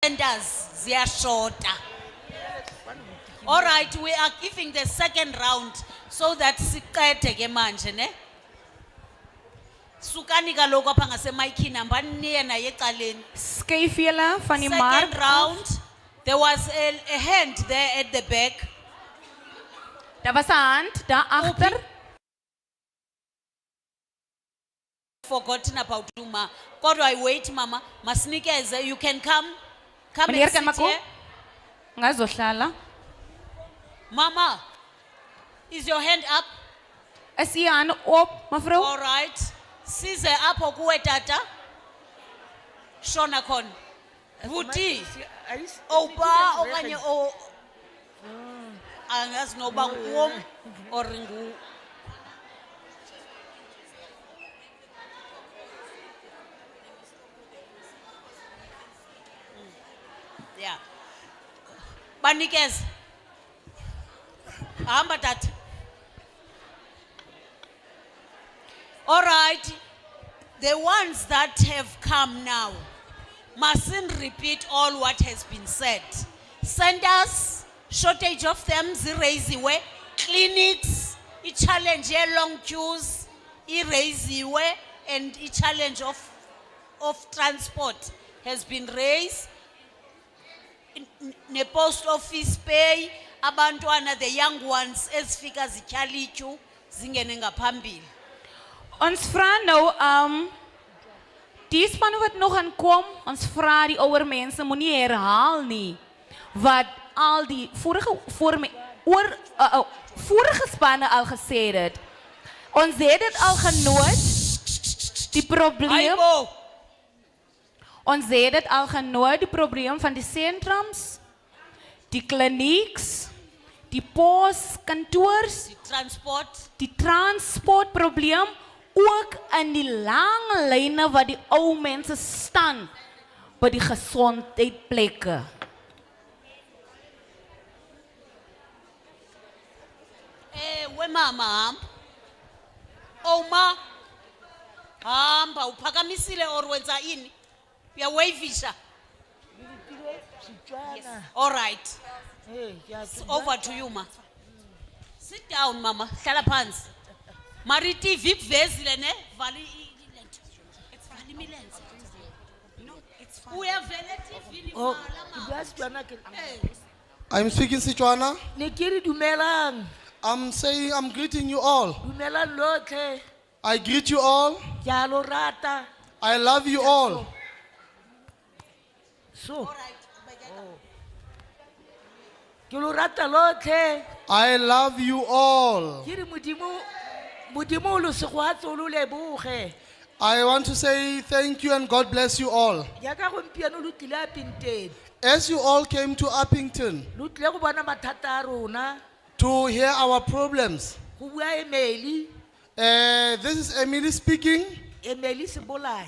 centers ziyashota. All right, we are giving the second round so that siqede ke manje ne. Sukani kaloku apha ngasemaikhini hambani niye naye ecaleni. Skuif julle van die Second mark. round, there was a hand there at the back. Daar was 'n hand daar agter. Forgotten about you, ma. Kodwa I wait, mama. Masinikeze, you can come Meneer and kan sit maar kom. here. Ngazohlala. Mama, is your hand up? Is u hand op, mevrou? All right. Size apho kuwe tata. Shona khona. Buti. Oba okanye o angazi noba nguwom or ngu. Yeah. Banikez. Hamba tata. All right. The ones that have come now mustn't repeat all what has been said. Centers, shortage of them, ziraisiwe. Clinics, a challenge here, long queues, iraisiwe, and a challenge of transport has been raised. Ne post office pay, abantwana, the young ones, ezifika zityalityu, zingene ngaphambili. Ons vra nou die span wat nog aankom, ons vra die ouer mense moenie herhaal nie wat al die vorige spanne al gesê het. Ons het dit al genoot. Die probleem Aibo, Ons het dit al genoot, die probleem van die sentrums, die klinieks, die poskantoors, die transportprobleem, ook in die lange lyne wat die ou mense staan by die gesondheidsplekke. we mama, Oma, hamba, uphakamisile or wenza ini? Uyawavisha. Yes. All right. It's over to you, ma. Sit down, mama. Hlala phansi. Mariti vip vezile ne? Vali vali milenze. No, it's fine. Uyavele TV Oh, mama. I'm speaking Setswana. Nikiri dumelang. I'm saying I'm greeting you all. Dumelang lotlhe. I greet you all. Ke a lo rata. I love you all. So, All right. ke lo rata lotlhe. I love you all. Ke re modimo o lo se go atse o lo leboge. I want to say thank you and God bless you all. Jaaka gompieno lo tlile Appington. As you all came to Uppington Lo tlile go bona mathata a rona. to hear our problems, Go bua Emily. this is Emily speaking. Emily Sebolai.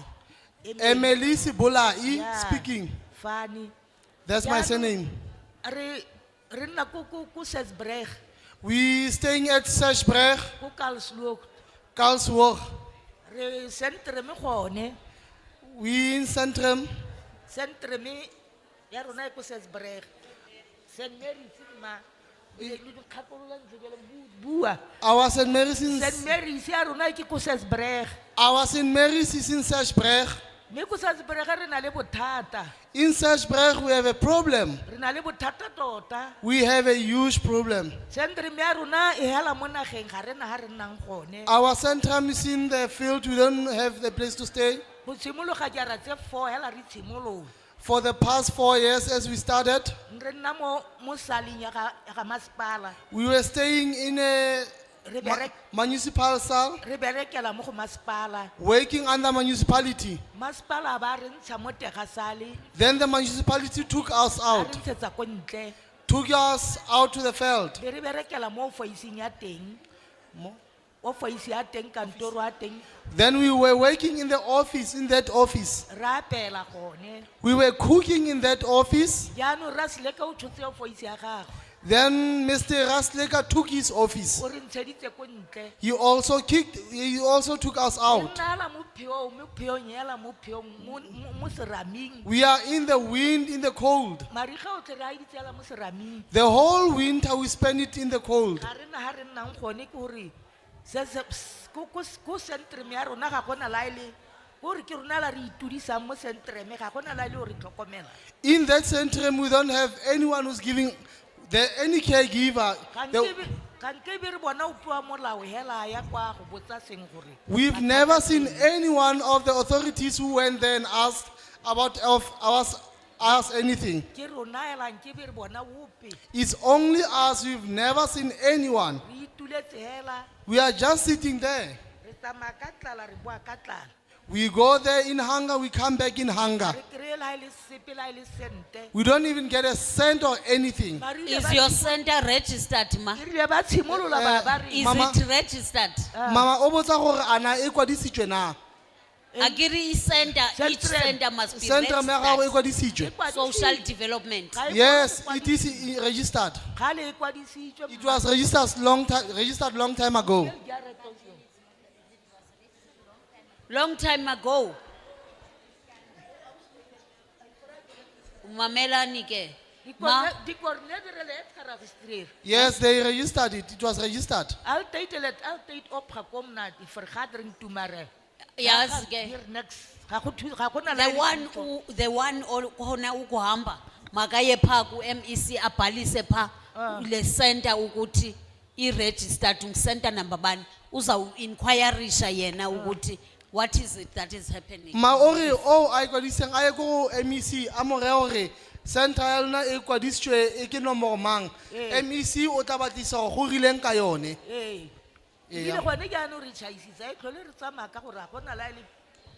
Emily Sibolai Yeah. speaking. Fani. That's my surname. Re nna ko Sesbreg. We staying at Sashbreg, Ko Karlsruhe. Karlsruhe. Re sentre me gone. We in Centrum. Sentre me ya rona e ko Sesbreg. St. Mary's ma. Bua. I was in Mary's in St. Mary's ya rona ke ko Sesbreg. I was in Mary's is in Sashbreg. Me ko Sesbreg re na le bothata. In Sashbreg we have a problem. Re na le bothata tota. We have a huge problem. Sentre me ya rona e hela mo nageng ga rena ha re nnang gone. Our Centrum is in the field. We don't have the place to stay. Go tshimologa jara tse 4 hela re tshimologa. For the past 4 years as we started, Re nna mo saling ya ga masepala. we were staying in a Re berek municipal cell, re berekela mo go masepala. working under municipality. Masepala ba re ntsha mo tega sale. Then the municipality took us Ba out, re ntshetsa ko ntle. took us out to the field. Be re berekela mo ofising ya teng. Office ya teng kantoro ya teng. Then we were working in the office, in that office. Ra apela gone. We were cooking in that office. Jaanong ra seleka o tshotse office ya gago. Then Mr. Rasleka took his office. o re ntsheditse ko ntle He also took us out. nala mo pheong mo pheong ela mo pheong mo seraming We are in the wind, in the cold. mariga o tle re a iditsela mo seraming The whole winter we spend it in the cold. ga re na ha re nnang gone ke gore ko centrum ya rona ga gona la ele gore ke rona la re itudisang mo centrum ga gona la ele o re tlhokomela In that centrum, we don't have anyone who's giving any caregiver. ga nke be re bona o pua molao hela ya kwa go botsa seng gore We've never seen anyone of the authorities who went there and asked about us anything. ke rona hela nke be re bona ope It's only us. We've never seen anyone. re ituletse hela We are just sitting there. re tsamaya ka tlala re boa ka tlala We go there in hunger, we come back in hunger. re kry-e la e le sepe la e le sente We don't even get a cent or anything. Ba rile Is ba- your center registered, ma? ke rile ba tshimolola ba re Is Mama. it registered? Mama, o botsa gore ana e kwadisitswe na? Agiri center, each Centrum. center must be Centrum ya gago e registered. kwadisitswe. Social development. Ga e Yes, kwadisitswe. it is registered. Ga le e kwadisitswe, It was registered long time ago. Long time ago. Mamelani ke. Ma, Di-coördinator le et geregistreer. Yes, they registered it. It was registered. Altyd het altyd opgekom na die vergadering toe maar yes ga ke. hier niks. Ga go na The one khona ukuhamba makaye pha ku MEC abhalise pha le center ukuthi I registered center number bani uza inquirisha yena ukuthi what is it that is happening. Ma ore o a ikwadiseng a ye ko MEC a mo re hore center ya lona e kwadisitswe e ke nomoro mang. MEC o tla batlisa go go rileng ka yone. Ile gone ke ano re chaisisa e tlhole re tsamaya ka gore ga gona la le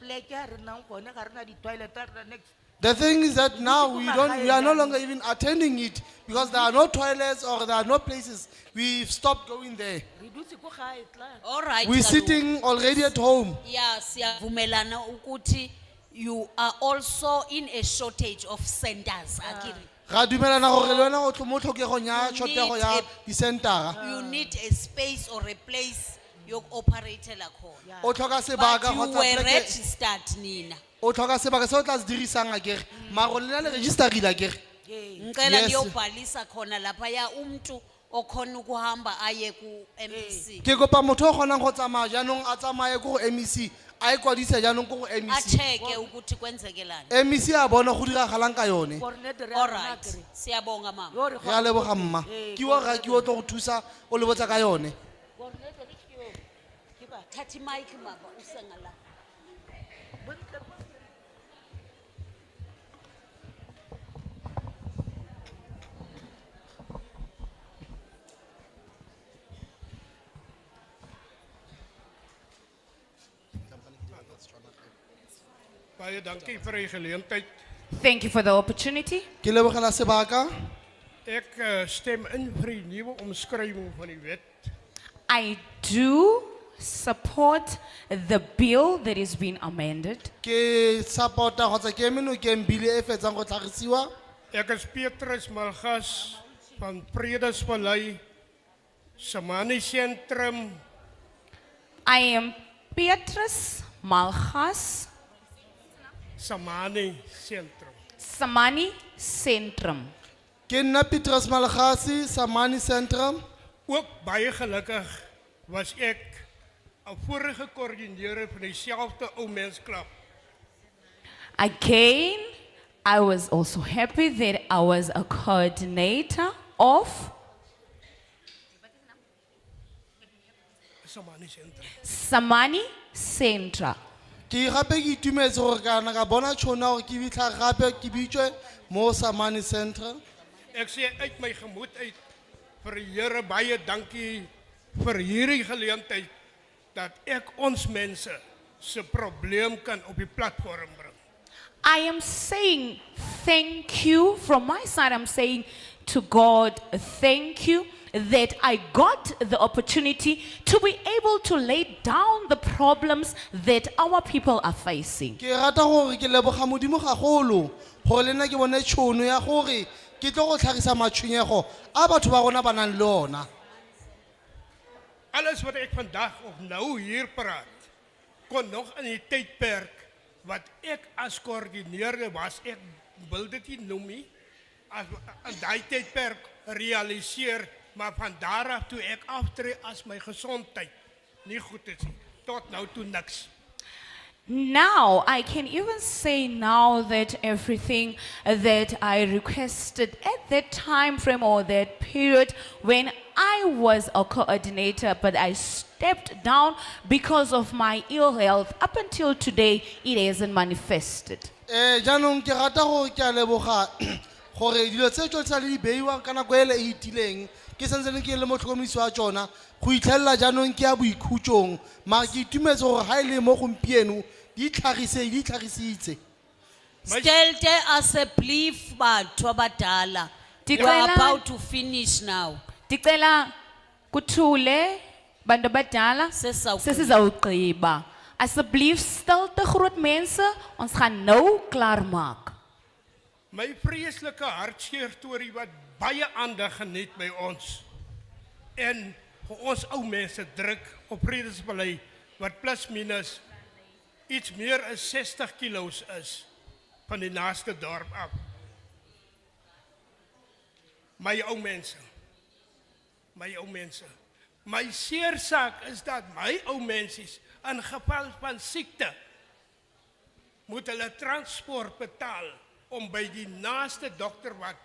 pleke ya re nnang gone ga rena di-toilet ya rena next The thing is that now we are no longer even attending it because there are no toilets or there are no places. We've stopped going there. re dutse ko gae tla All right. We're kaloku. sitting already at home. Yeah, siyavumelana ukuthi you are also in a shortage of centers. Akiri. Ra dumelana gore le wena o tlo mo tlhokegong ya You shortego need ya a- di-centera. You need a space or a place you operate la khona. O tlhoka But sebaka you kgotsa were pleke- registered nina. o tlhoka sebaka se o tla se dirisang akere maro lena le registerile akere. Ngicela Yes. ngiyobhalisa khona lapha ya umuntu okhona ukuhamba aye ku MEC. Ke kopa motho o kgonang go tsamaya jaanong a tsamaye ko go MEC a ikwadise jaanong ko go A MEC. cheke ukuthi kwenzekelani. MEC a bona go diragalang ka yone. coordinator ya All rona right. kere Siyabonga mama. yo re Re a leboga mma. Ke wa ga ke o tlo go thusa o le botsa ka yone. coordinator ke yo ke ba Thathi mic mama usengala. bontle Baie dankie vir die geleentheid. Thank you for the opportunity. Ke lebogela sebaka. Ek stem in vir die nuwe omskrywing van die wet. I do support the bill that is being amended. Ke supporta kgotsa ke menokeng bile e fetsang go tlhagisiwa. Ek is Petrus Malgas van Vredesvallei Samani Sentrum. I am Beatrice Malgas, Samani Sentrum. Samani Centrum. Ke nna Petrus Malagasi, Samani Centrum. Ook baie gelukkig was ek 'n vorige koördineerder van dieselfde ou mensklub. Again, I was also happy that I was a coordinator of Samani Sentrum. Samani Centra. Ke gape ke itumetse gore kana ka bona tšhono gore ke bitlha gape ke bitswe mo Samani Centrum. Ek sê uit my gemoed uit vir die Here baie dankie vir hierdie geleentheid dat ek ons mense se probleem kan op die platform bring. I am saying thank you from my side. I'm saying to God, thank you that I got the opportunity to be able to lay down the problems that our people are facing. Ke rata gore ke leboga modimo gagolo gore le nna ke bone tšhono ya gore ke tlo go tlhagisa matshwenyego a batho ba rona ba nang le ona. Alles wat ek vandag of nou hier praat, kon nog in die tydperk wat ek as koördineerder was, ek wil dit nie noem nie, as in daai tydperk realiseer, maar van daar af toe ek aftree as my gesondheid nie goed is nie, tot nou toe niks. Now, I can even say now that everything that I requested at that time frame or that period when I was a coordinator, but I stepped down because of my ill health, up until today, it hasn't manifested. Jaanong ke rata gore ke a leboga gore dilo tse tsotlhe tsa le di beiwang ka nako ele e itileng ke santsane ke le motlhokomedisi wa tsona go itlhelela jaanong ke ya boikhutsong mara ke itumetse gore ga e le mo gompieno di tlhagisitse. Stelte as a belief batho abadala. We are about to finish now. Ticela kuthule bantu abadala sesizawugqiba. Asseblief stilte groot mense, ons gaan nou klaar maak. My vreeslike hartseer storie wat baie aandag geniet by ons. En vir ons ou mense druk op Vredesbeleid wat plus minus iets meer as 60 kilo's is van die naaste dorp af. My ou mense. My seersaak is dat my ou mensies in geval van siekte moet hulle transport betaal om by die naaste dokter wat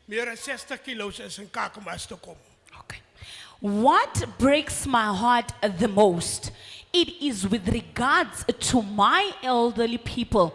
meer as 60 kilo's is in Kakamas te kom. Okay. What breaks my heart the most, it is with regards to my elderly people.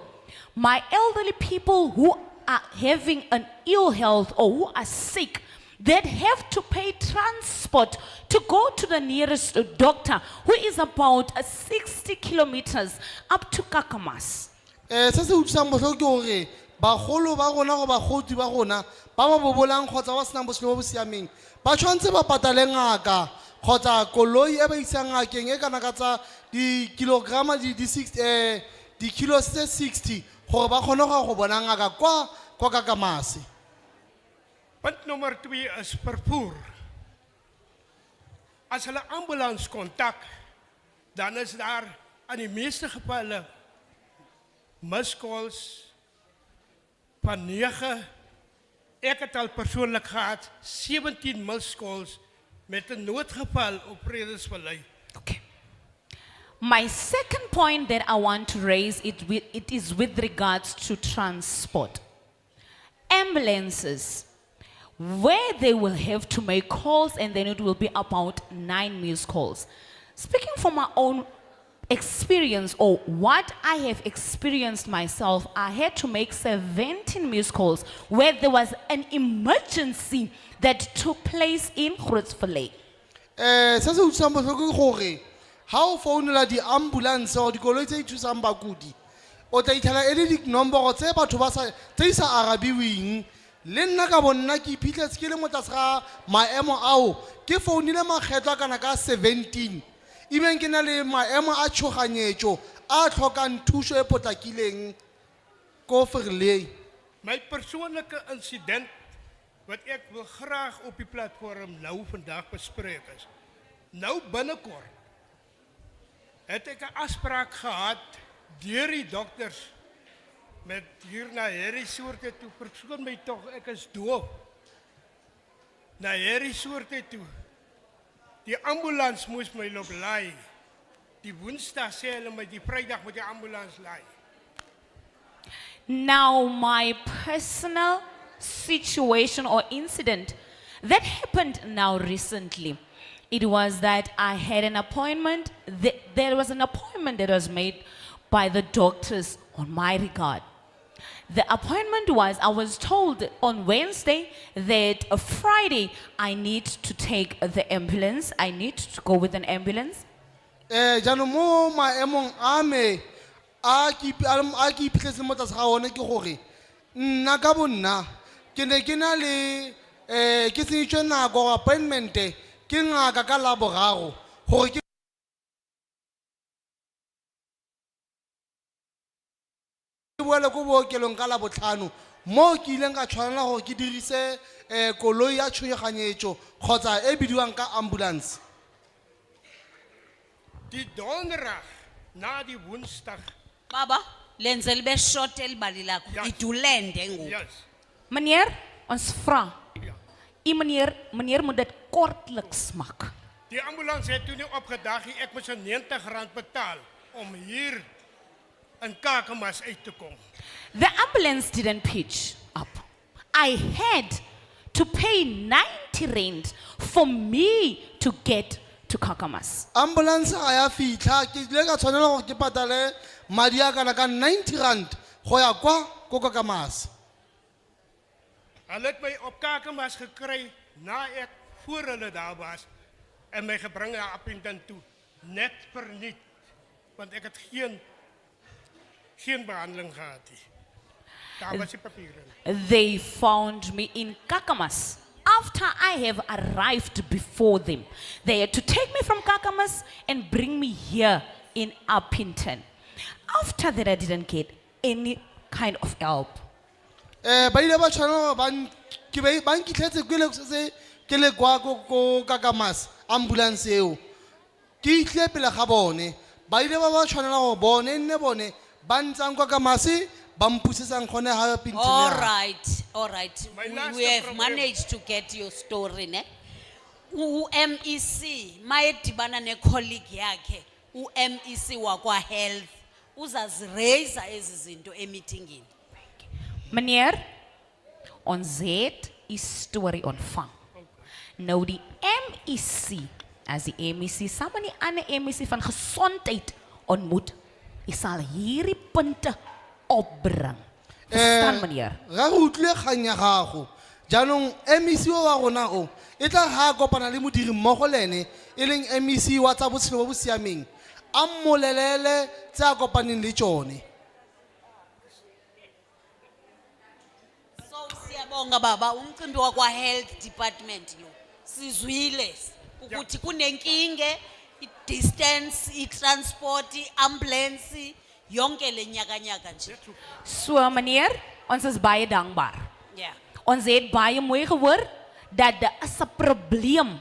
My elderly people who are having an ill health or who are sick, that have to pay transport to go to the nearest doctor who is about 60 kilometers up to Kakamas. Se se utlwisang botlhoko ke gore bagolo ba rona go bagodi ba rona ba ba bobolang kgotsa ba senang botshelo bo bo siameng ba tshwanetse ba patale ngaka kgotsa koloi e ba isang ngakeng e kana ka tsa di-kilograma di kilos tse 60 gore ba kgone go bona ngaka kwa Kakamase. Punt nommer 2 is vervoer. As hulle ambulans kontak, dan is daar aan die meeste gevalle miscalls van 9. Ek het al persoonlik gehad 17 miscalls met 'n noodgeval op Vredesbeleid. Okay. My second point that I want to raise, it is with regards to transport. Ambulances, where they will have to make calls and then it will be about 9 missed calls. Speaking from my own experience or what I have experienced myself, I had to make 17 missed calls where there was an emergency that took place in Grootfontein. Se se utlwisang botlhoko ke gore ha o founela di-ambulance or dikoloi tse di thusang bakudi o tla itlhela e le dinomoro tse batho tse di sa arabiweng. Le nna ka bonna ke iphitlhetse ke le mo tlase ga maemo ao ke founile makgetlo a kana ka 17 ebeng ke na le maemo a tshoganyetso a tlhokang thuso e potlakileng ko Verlei. My persoonlike insident wat ek wil graag op die platform nou vandag bespreek is. Nou binnekort het ek 'n afspraak gehad deur die dokters met hier na hierdie soorte toe, verskoon my tog, ek is doof. Na hierdie soorte toe. Die ambulans moes my loop laai. Die Woensdag sê hulle my die Vrydag moet die ambulans laai. Now, my personal situation or incident that happened now recently, it was that I had an appointment. There was an appointment that was made by the doctors on my regard. The appointment was, I was told on Wednesday that a Friday I need to take the ambulance. I need to go with an ambulance. Jaanong mo maemong a me a ke iphitlhetse mo tlase ga one ke gore nna ka bonna ke ne ke na le ke tsenyetswe nako appointment ke ngaka ka Laboraro gore ke boele ko bookelong ka Labotlhano mo ke ileng ka tshwanela gore ke dirise koloi ya tshoganyetso kgotsa e bidiwang ka ambulance. Die donderdag na die woensdag. Baba, lenze libe short elibali lakho. Yes. Idulende ngoku. Yes. Meneer, ons vra. Ja. U meneer moet dit kortliks maak. Die ambulance het toen nie opgedag nie. Ek moes R90 betaal om hier in Kakamas uit te kom. The ambulance didn't pitch up. I had to pay 90 rand for me to get to Kakamas. Ambulance ga ya fitlha ke ile ka tshwanela gore ke patale madi a kana ka 90 rand go ya kwa ko Kakamas. Hulle het my op Kakamas gekry na ek voor hulle daar was en my gebring na Appington toe net verniet want ek het geen behandeling gehad nie. Daar was die papiere. They found me in Kakamas. After I have arrived before them, they had to take me from Kakamas and bring me here in Uppington. After that, I didn't get any kind of help. Ba ile ba tshwanela gore ba nkitlhetse ke le se ke le kwa ko Kakamas ambulance eo. Ke itle pele ga bone ba ile ba tshwanela gore bone nne bone ba ntsang kwa Kakamas ba mpusetsang khone ha Appington. All right. My last We have problem- managed to get your story, ne? MEC, mayedibana ne colleague yakhe, MEC wakwa health, uzaziraise ezi zinto emeetingini. Meneer, ons het die storie ontvang. Nou die MEC, as die MEC, saam met die ander MEC van gesondheid ontmoet, ek sal hierdie punte opbring. Verstaan meneer? Ga go utlwe kgang ya gago. Jaanong MEC wa rona o e tla ha kopana le modiri mmogo lene e leng MEC wa tsa botshelo bo bo siameng. A mmolelele tsa kopaneng le tsone. So siyabonga baba, umcimbi wakwa health department lo. Sizwile ukuthi kunenkinge, distance, transport, ambulance, yonke le nyaka nje. So meneer, ons is baie dankbaar. Yeah. Ons het baie mooi gehoor dat daar is 'n probleem.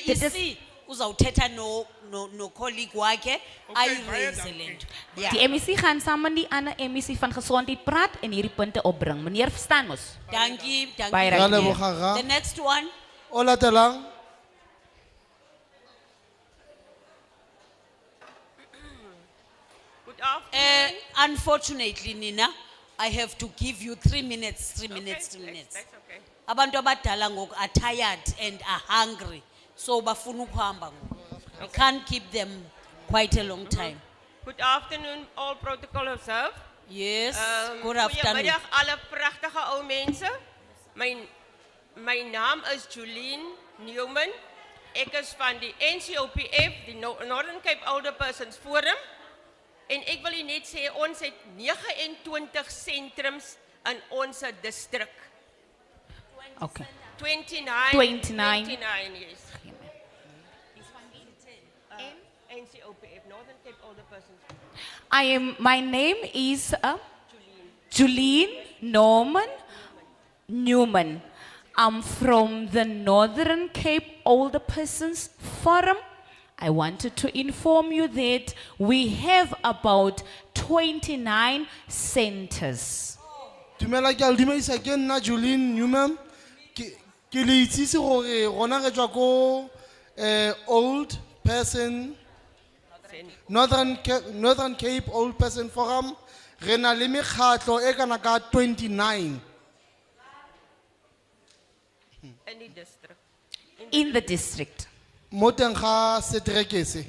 Dit is- MEC uzawuthetha no colleague wakhe baie ayiraise dankie. lento. Yeah. Die MEC gaan saam met die ander MEC van gesondheid praat en hierdie punte opbring. Meneer, verstaan mos? Dankie. Baie Ra dankie. leboga ga. The next one. O latelang Good afternoon. Unfortunately, Nina, I have to give you 3 minutes, 3 minutes, 3 minutes. That's okay. Abantu abadala ngoku are tired and are hungry. So bafuna ukuhamba ngoku. We can't keep them quite a long time. Good afternoon, all protocol observed. Yes, good afternoon. Goedemiddag alle prachtige ou mense. My naam is Jolene Newman. Ek is van die NCOPF, die Northern Cape Older Persons Forum. En ek wil u net sê ons het 29 sentrums in ons distrik. Okay. 29. 29. 29, yes. NCOPF, Northern Cape Older Persons Forum. My name is Jolene Norman Newman. I'm from the Northern Cape Older Persons Forum. I wanted to inform you that we have about 29 centers. dumela ke a le dumedisa ke nna Jolene Newman ke le itsise gore rona re tswa ko Old Person Northern Cape Old Person Forum re na le mekgatlo e kana ka 29 In die district. In the district. mo teng ga setereke se.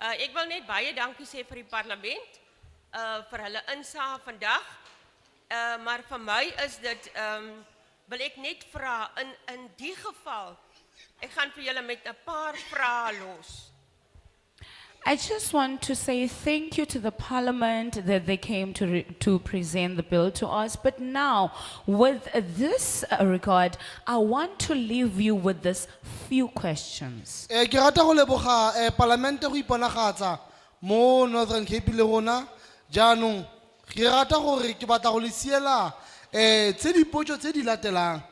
Ek wil net baie dankie sê vir die parlement vir hulle insaag vandag. Maar vir my is dit wil ek net vra in die geval ek gaan vir julle met 'n paar vrae los. I just want to say thank you to the parliament that they came to present the bill to us. But now, with this regard, I want to leave you with this few questions. Ke rata go leboga parlamente go iponagatsa mo Northern Cape le rona jaanong ke rata gore ke batla go le siela tse dipotso tse di latelang.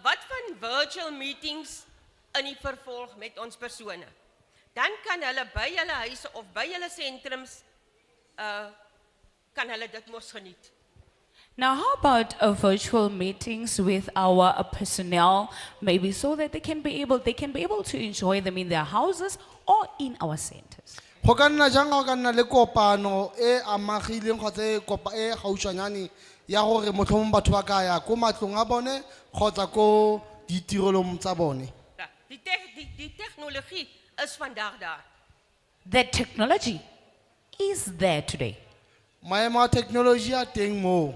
Wat van virtual meetings in die vervolg met ons persone? Dan kan hulle by hulle huise of by hulle sentrums kan hulle dit mos geniet. Now, how about virtual meetings with our personnel, maybe so that they can be able to enjoy them in their houses or in our centers? Go ka nna jang go ka nna le kopano e amagileng kgotsa e gautshwanyane ya gore motlhomong batho ba ka ya ko matlong a bone kgotsa ko ditirelong tsa bone. Ja, die tegnologie is vandag daar. That technology is there today. Maemo a technology a teng mo.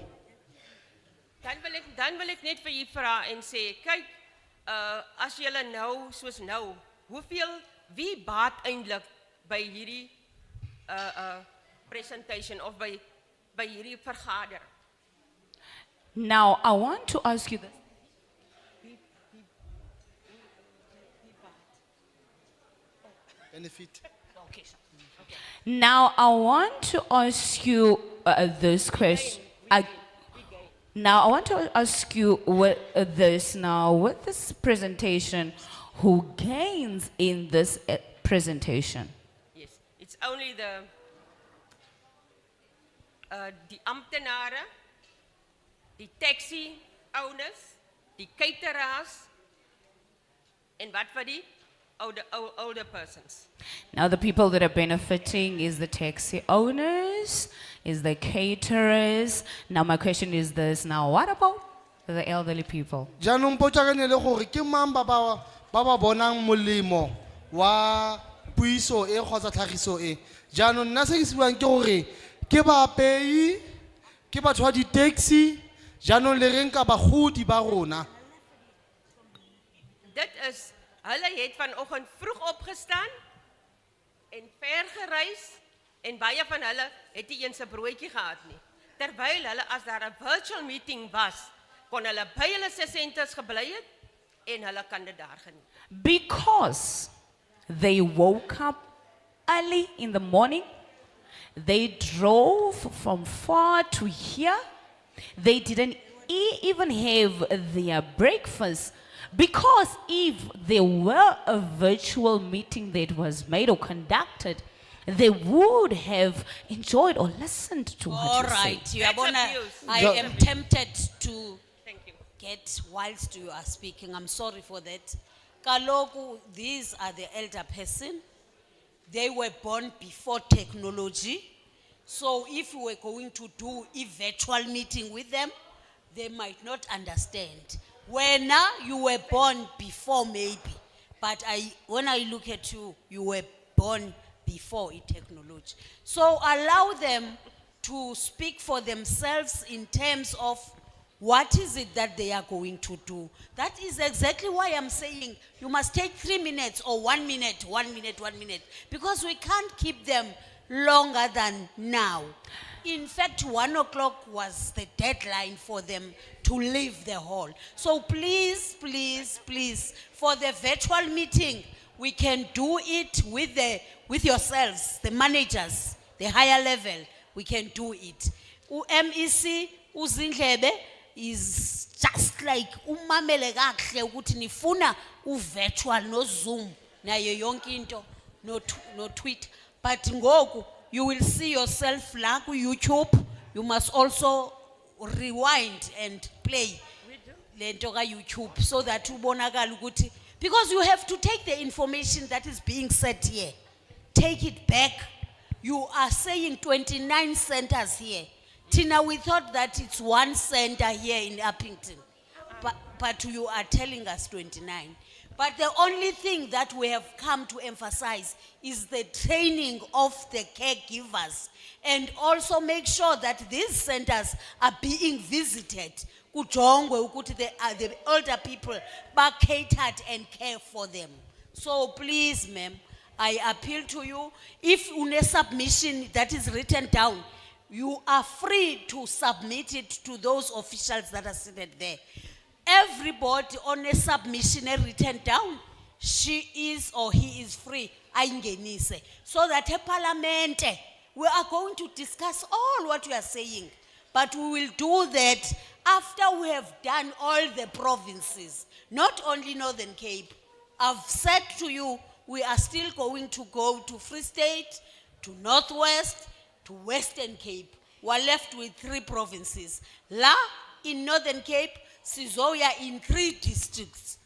Dan wil ek net vir u vra en sê, kyk, as julle nou soos nou, wie baat eintlik by hierdie presentation of by hierdie vergadering? Now, I want to ask you this. Benefit. Now, I want to ask you this question. Now, I want to ask you with this presentation, who gains in this presentation? Yes, it's only die amptenare, die taxi owners, die caterers, en wat vir die older persons. Now, the people that are benefiting is the taxi owners, is the caterers. Now, my question is this. Now, what about the elderly people? Jaanong potsa ka ne le gore ke mang ba ba bonang molemo wa puiso e kgotsa tlhagiso e. Jaanong nna se ke se buang ke gore ke baapei, ke batho ba di-taxi, jaanong le reng ka bagodi ba rona. Dit is, hulle het vanoggend vroeg opgestaan en ver gereis en baie van hulle het nie eens 'n broodjie gehad nie. Terwyl hulle as daar 'n virtual meeting was, kon hulle by hulle se senters gebly het en hulle kan dit daar geniet. Because they woke up early in the morning, they drove from far to here, they didn't even have their breakfast. Because if there were a virtual meeting that was made or conducted, they would have enjoyed or listened to what All you right, say. you are That's bona, abuse. I Jo- am tempted to Thank you. get whilst you are speaking. I'm sorry for that. Kaloku, these are the elder person. They were born before technology. So if we were going to do a virtual meeting with them, they might not understand. When you were born before maybe, but when I look at you, you were born before technology. So allow them to speak for themselves in terms of what is it that they are going to do. That is exactly why I'm saying you must take 3 minutes or 1 minute, 1 minute, 1 minute, because we can't keep them longer than now. In fact, 1 o'clock was the deadline for them to leave the hall. So please, please, please, for the virtual meeting, we can do it with yourselves, the managers, the higher level. We can do it. MEC uzindlebe is just like umamele kahle ukuthi nifuna virtual no Zoom nayo yonke into no tweet, but ngoku you will see yourself la ku YouTube. You must also rewind and play lento ka YouTube so that ubonakala ukuthi, because you have to take the information that is being said here, take it back. You are saying 29 centers here. Tina, we thought that it's 1 center here in Uppington, but you are telling us 29. But the only thing that we have come to emphasize is the training of the caregivers, and also make sure that these centers are being visited. Kujongwe ukuthi the older people are catered and care for them. So please, ma'am, I appeal to you, if une submission that is written down, you are free to submit it to those officials that are seated there. Everybody on a submission written down, she is or he is free, ayingenise, so that a parliament, we are going to discuss all what you are saying. But we will do that after we have done all the provinces, not only Northern Cape. I've said to you, we are still going to go to Free State, to Northwest, to Western Cape. We're left with 3 provinces. La, in Northern Cape, Sizoya in 3 districts.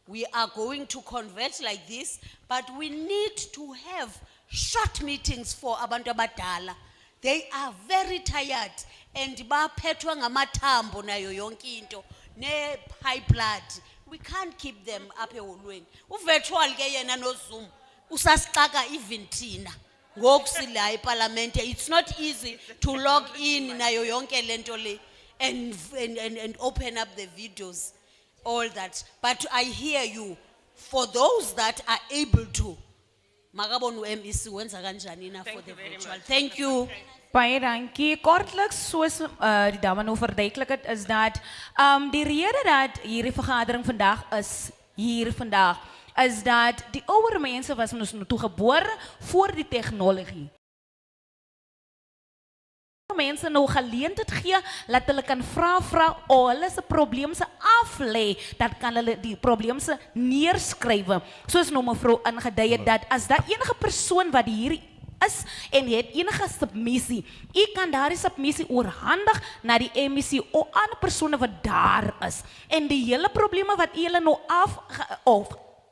We are going to convert like this, but we need to have short meetings for abantu abadala. They are very tired and baphethwa ngamathambo nayo yonke into ne high blood. We can't keep them up eholweni. Virtual ke yena no Zoom usasixaka even thina. Ngokusila eParliament, it's not easy to log in nayo yonke lento le and open up the videos, all that. But I hear you. For those that are able to, magabonu MEC wenza kanjani na for Thank the you very virtual. much. Thank you. Baie dankie. Kortliks soos die dame nou verduidelik het is dat die rede dat hierdie vergadering vandag is hier vandag is dat die ouer mense was ons nou toegebore voor die tegnologie. Mense nou geleentheid gee dat hulle kan vra of hulle se probleem se aflê, dat kan hulle die probleem se neerskrywe. Soos nou mevrou ingedui het dat as daar enige persoon wat hier is en het enige submissie, u kan daardie submissie oorhandig na die MEC of ander persone wat daar is. En die hele probleme wat u hulle nou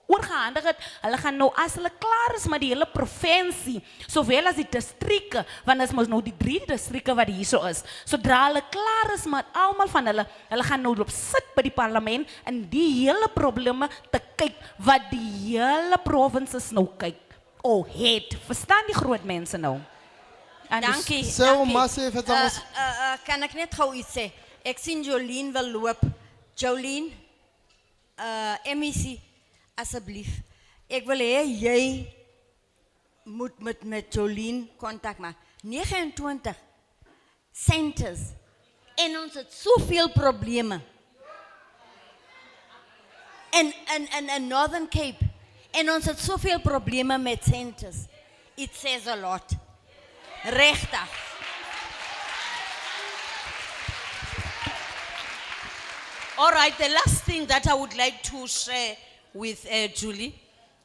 oorgehandig het, hulle gaan nou as hulle klaar is met die hele provinsie, sowel as die distrike, want is mos nou die 3 distrike wat hier so is. Sodra hulle klaar is met almal van hulle, hulle gaan nou op sit by die parlement en die hele probleme te kyk wat die hele provinsies nou kyk. Het. Verstaan die groot mense nou? En dus- Dankie. So, dankie. Masse, vertel ons. Kan ek net gou iets sê? Ek sien Jolien wil loop. Jolien, MEC, asseblief. Ek wil hê jy moet met Jolien kontak maak. 29 centers. En ons het soveel probleme. In Northern Cape. En ons het soveel probleme met centers. It says a lot. Regtig. All right, the last thing that I would like to share with Julie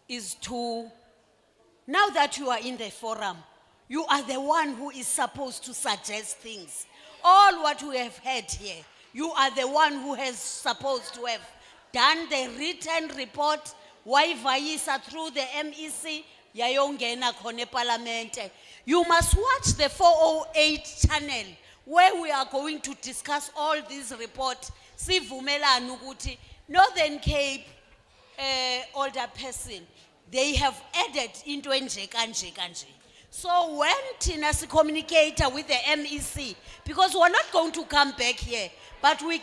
is to, now that you are in the forum, you are the one who is supposed to suggest things. All what we have heard here, you are the one who has supposed to have done the written report, wayivayisa through the MEC, yayongena khona eParliament. You must watch the 408 channel where we are going to discuss all these reports. Sivumelana ukuthi Northern Cape older person, they have added into enje kanje kanje. So when Tina communicator with the MEC, because we're not going to come back here, but we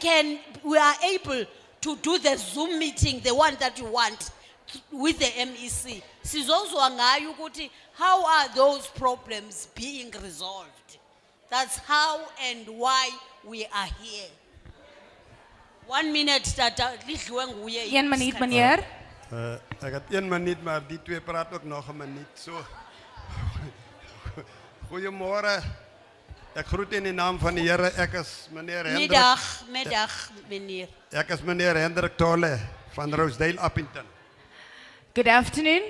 are able to do the Zoom meeting, the one that you want, with the MEC. Sizozwa ngayo ukuthi how are those problems being resolved? That's how and why we are here. 1 minute, Tata. Lidliwe nguye. 1 minuut, meneer. Ek het 1 minuut, maar die 2 praat ook nog 'n minuut. So. Goeiemôre. Ek groet in die naam van die Here. Ek is meneer Hendrik. Middag, meneer. Ek is meneer Hendrik Tolle van Rosedale Appington. Good afternoon.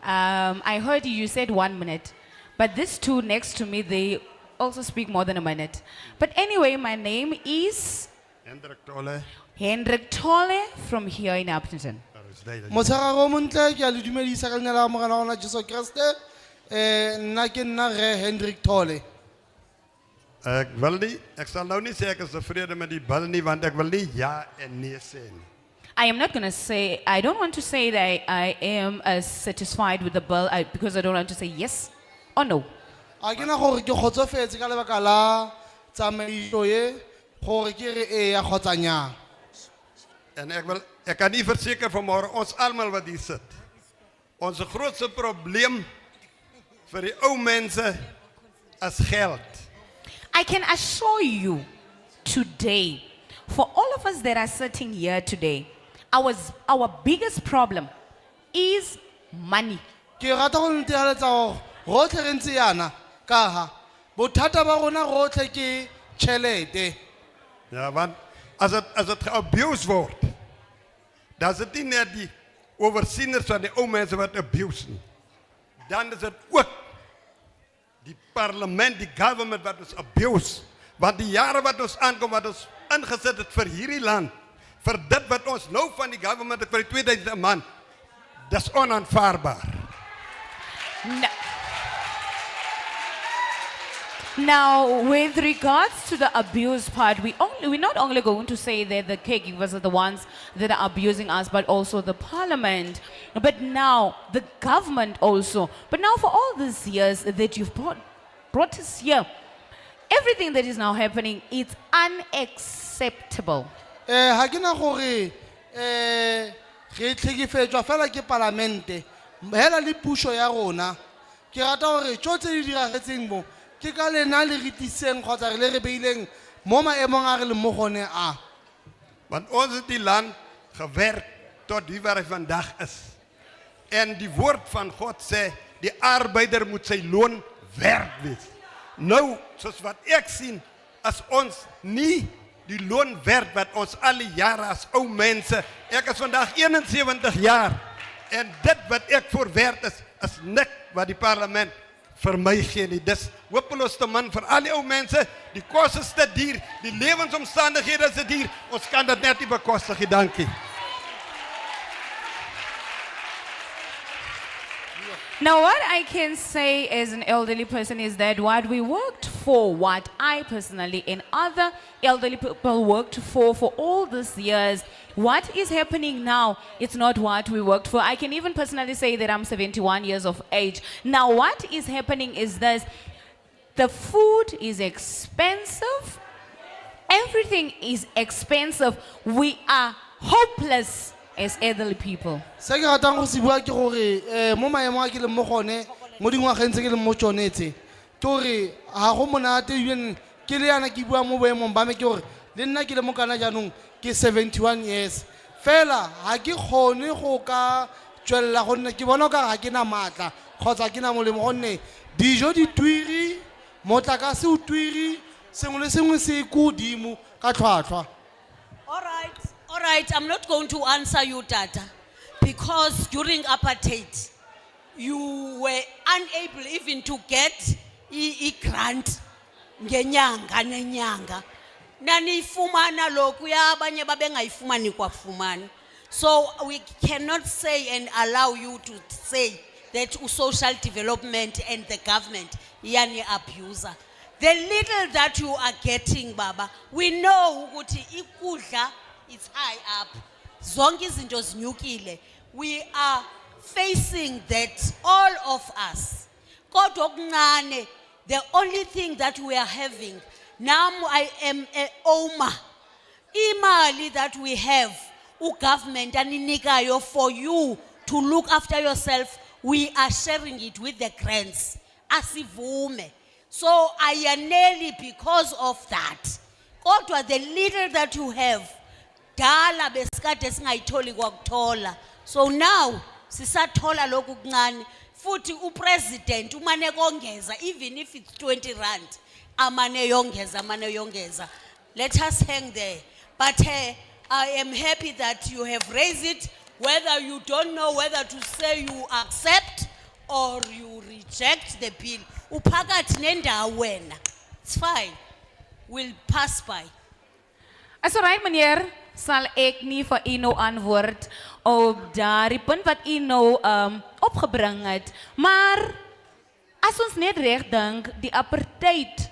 I heard you said 1 minute, but these two next to me, they also speak more than a minute. But anyway, my name is Hendrik Tolle, Hendrik Tolle from here in Appington. Rosedale. Motshegare o montle, ke a le dumedisa ka leina la Morena wa rona Jesu Kriste. Nna ke nna Re Hendrik Tolle. Ek sal nou nie sê ek is tevrede met die bil nie, want ek wil nie ja en nee sê nie. I am not going to say, I don't want to say that I am satisfied with the bill because I don't want to say yes or no. A ke na gore ke kgotsofetse ka lebaka la tsamaiso e gore ke re e ya kgotsa nnyaa. En ek kan nie verseker vanmôre ons almal wat hier sit. Ons grootste probleem vir die ou mense is geld. I can assure you today, for all of us that are sitting here today, our biggest problem is money. Ke rata go ntealetsa gore rotlhe re ntse yana ka ha bothata ba rona rotlhe ke tšhelete. Ja, want als het geabused wordt, dan is het niet net die overzieners van die oude mensen wat abusen. Dan is het ook die parlement, die government wat ons abuse. Want die jaren wat ons aankomt, wat ons ingezet het voor hierdie land, voor dit wat ons nou van die government, voor die 2000 man, dat is onaanvaardbaar. No. Now, with regards to the abuse part, we're not only going to say that the caregivers are the ones that are abusing us, but also the parliament. But now, the government also. But now, for all these years that you've brought us here, everything that is now happening, it's unacceptable. Ha ke na gore re tlhekefetswa fela ke parlamente hela le puso ya rona ke rata gore tsotlhe di diragetseng mo ke ka lena le re tliseng kgotsa re le re beileng mo maemong a re le mo gone a. Want ons het die land gewerkt tot die waar hy vandag is. En die woord van God sê, die arbeider moet sy loon werd wees. Nou, soos wat ek sien, as ons nie die loon werd wat ons al die jare as ou mense, ek is vandag 71 jaar, en dit wat ek voor werd is nik wat die parlement vir my gee nie. Dis hopeloos te min vir al die ou mense, die kos is te duur, die lewensomstandighede is te duur, ons kan dit net nie bekostig nie, dankie. Now, what I can say as an elderly person is that what we worked for, what I personally and other elderly people worked for all these years, what is happening now, it's not what we worked for. I can even personally say that I'm 71 years of age. Now, what is happening is this, the food is expensive, everything is expensive. We are hopeless as elderly people. Se ke ratang go se bua ke gore mo maemo a ke le mo gone mo dingwageng tse ke le mo tsone tse ke gore ga go monate even ke le yana ke bua mo boemong ba me ke gore le nna ke le mo kana jaanong ke 71 years fela ga ke kgone go ka tswelela gonne ke bona ka ga ke na maatla kgotsa ke na molemo gonne dijo di twiri motlakase o twiri sengwe le sengwe se ko godimo ka tlhwatlhwa. All right, I'm not going to answer you, Tata, because during apartheid, you were unable even to get a grant ngenyanga nenyanga. Nanifumana lokuya abanye babengayifumani kwafumani. So we cannot say and allow you to say that social development and the government yani abuser. The little that you are getting, Baba, we know ukuthi ikudla it's high up. Zonke izinto zinyukile. We are facing that, all of us. Kodwa okuncane, the only thing that we are having, now I am a Oma. Imali that we have, government aninikayo for you to look after yourself, we are sharing it with the grants. Asivume. So ayaneli because of that. Kodwa the little that you have, dala besikade singayitholi kwakuthola. So now sisathola lokhu kuncane futhi upresident umane kongeza even if it's 20 rand amane yongeza. Let us hang there. But I am happy that you have raised it, whether you don't know whether to say you accept or you reject the bill. Uphakathi nendawo wena. It's fine. We'll pass by. As alright, meneer, sal ek nie vir u nou antwoord op daardie punt wat u nou opgebring het. Maar as ons net reg dink, die apartheid,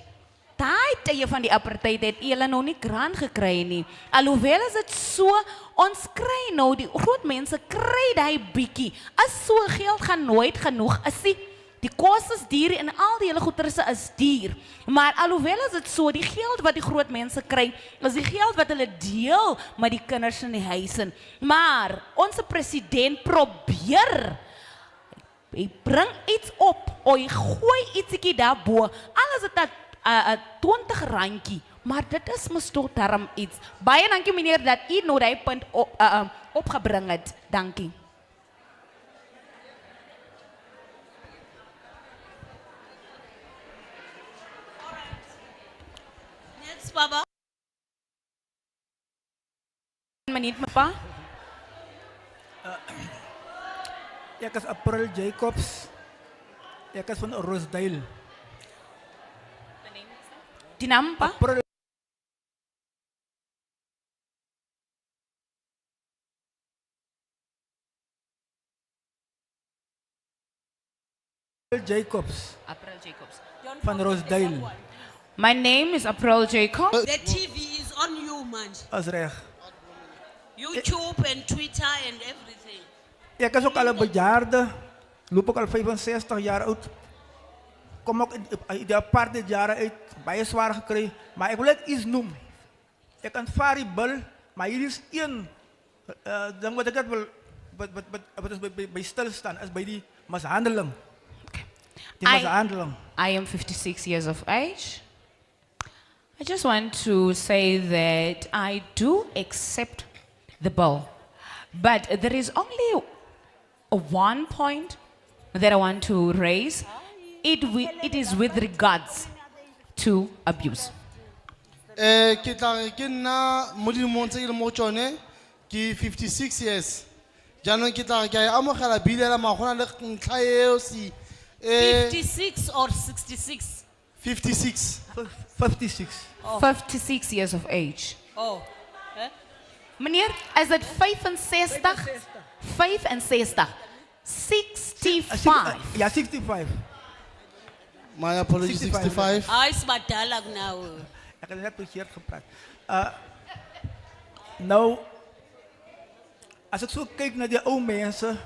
daai tye van die apartheid het julle nou nie grant gekry nie. Alhoewel is dit so, ons kry nou, die groot mense kry daai bietjie. As so geld gaan nooit genoeg is nie. Die kos is duur en al die hele goederse is duur. Maar alhoewel is dit so, die geld wat die groot mense kry, is die geld wat hulle deel met die kinders in die huise. Maar onze president probeer, hy bring iets op, hy gooi ietsiekie daarbo, alles het 20 randjie, maar dit is mos toch daarom iets. Baie dankie meneer dat u nou die punt opgebring het. Dankie. Baba. 1 minuut, pa. Ek is April Jacobs. Ek is van Rosedale. Die naam, pa? April Jacobs April Jacobs. van Rosedale. My name is April Jacob. The TV is on you, man. As reg. YouTube and Twitter and everything. Ek is ook al 'n bejaarde. Loop ook al 65 jaar oud. Kom ook uit die aparte jaren uit. Baie zwaar gekry. Maar ek wil net iets noem. Ek aanvaar die bil, maar hier is één ding wat ek net wil wat is by stilstaan is by die mishandeling. Die mishandeling. I am 56 years of age. I just want to say that I do accept the bill. But there is only one point that I want to raise. It is with regards to abuse. Ke tla re ke nna mo dilemong tse ke leng mo tsone ke 56 years. Jaanong ke tla re ke a e amogela bile ya mara go na le ntlha eo si 56 or 66? 56. 56. 56 years of age. Oh. Eh? Meneer, is het 65? 65. 65. Ja, 65. My apologies, 65. Hayi sibadala kunawe. Ek het net verkeerd gepraat. Nou, as ek so kyk na die ou mense,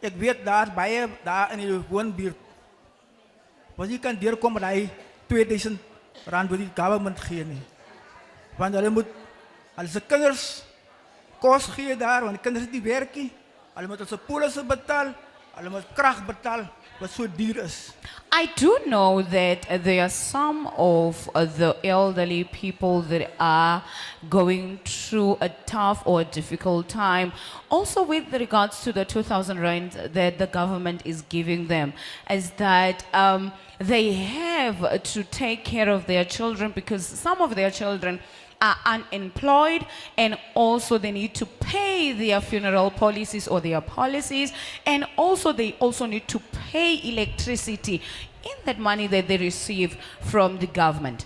ek weet daar baie daar in die woonbuurt, wat jy kan deurkom met hy R2000 wat die government gee nie. Want hulle moet, hulle se kinders kos gee daar, want die kinders het nie werk nie. Hulle moet hulle polisse betaal, hulle moet krag betaal, wat so duur is. I do know that there are some of the elderly people that are going through a tough or difficult time. Also with regards to the 2,000 rand that the government is giving them, is that they have to take care of their children because some of their children are unemployed, and also they need to pay their funeral policies or their policies, and also they also need to pay electricity in that money that they receive from the government.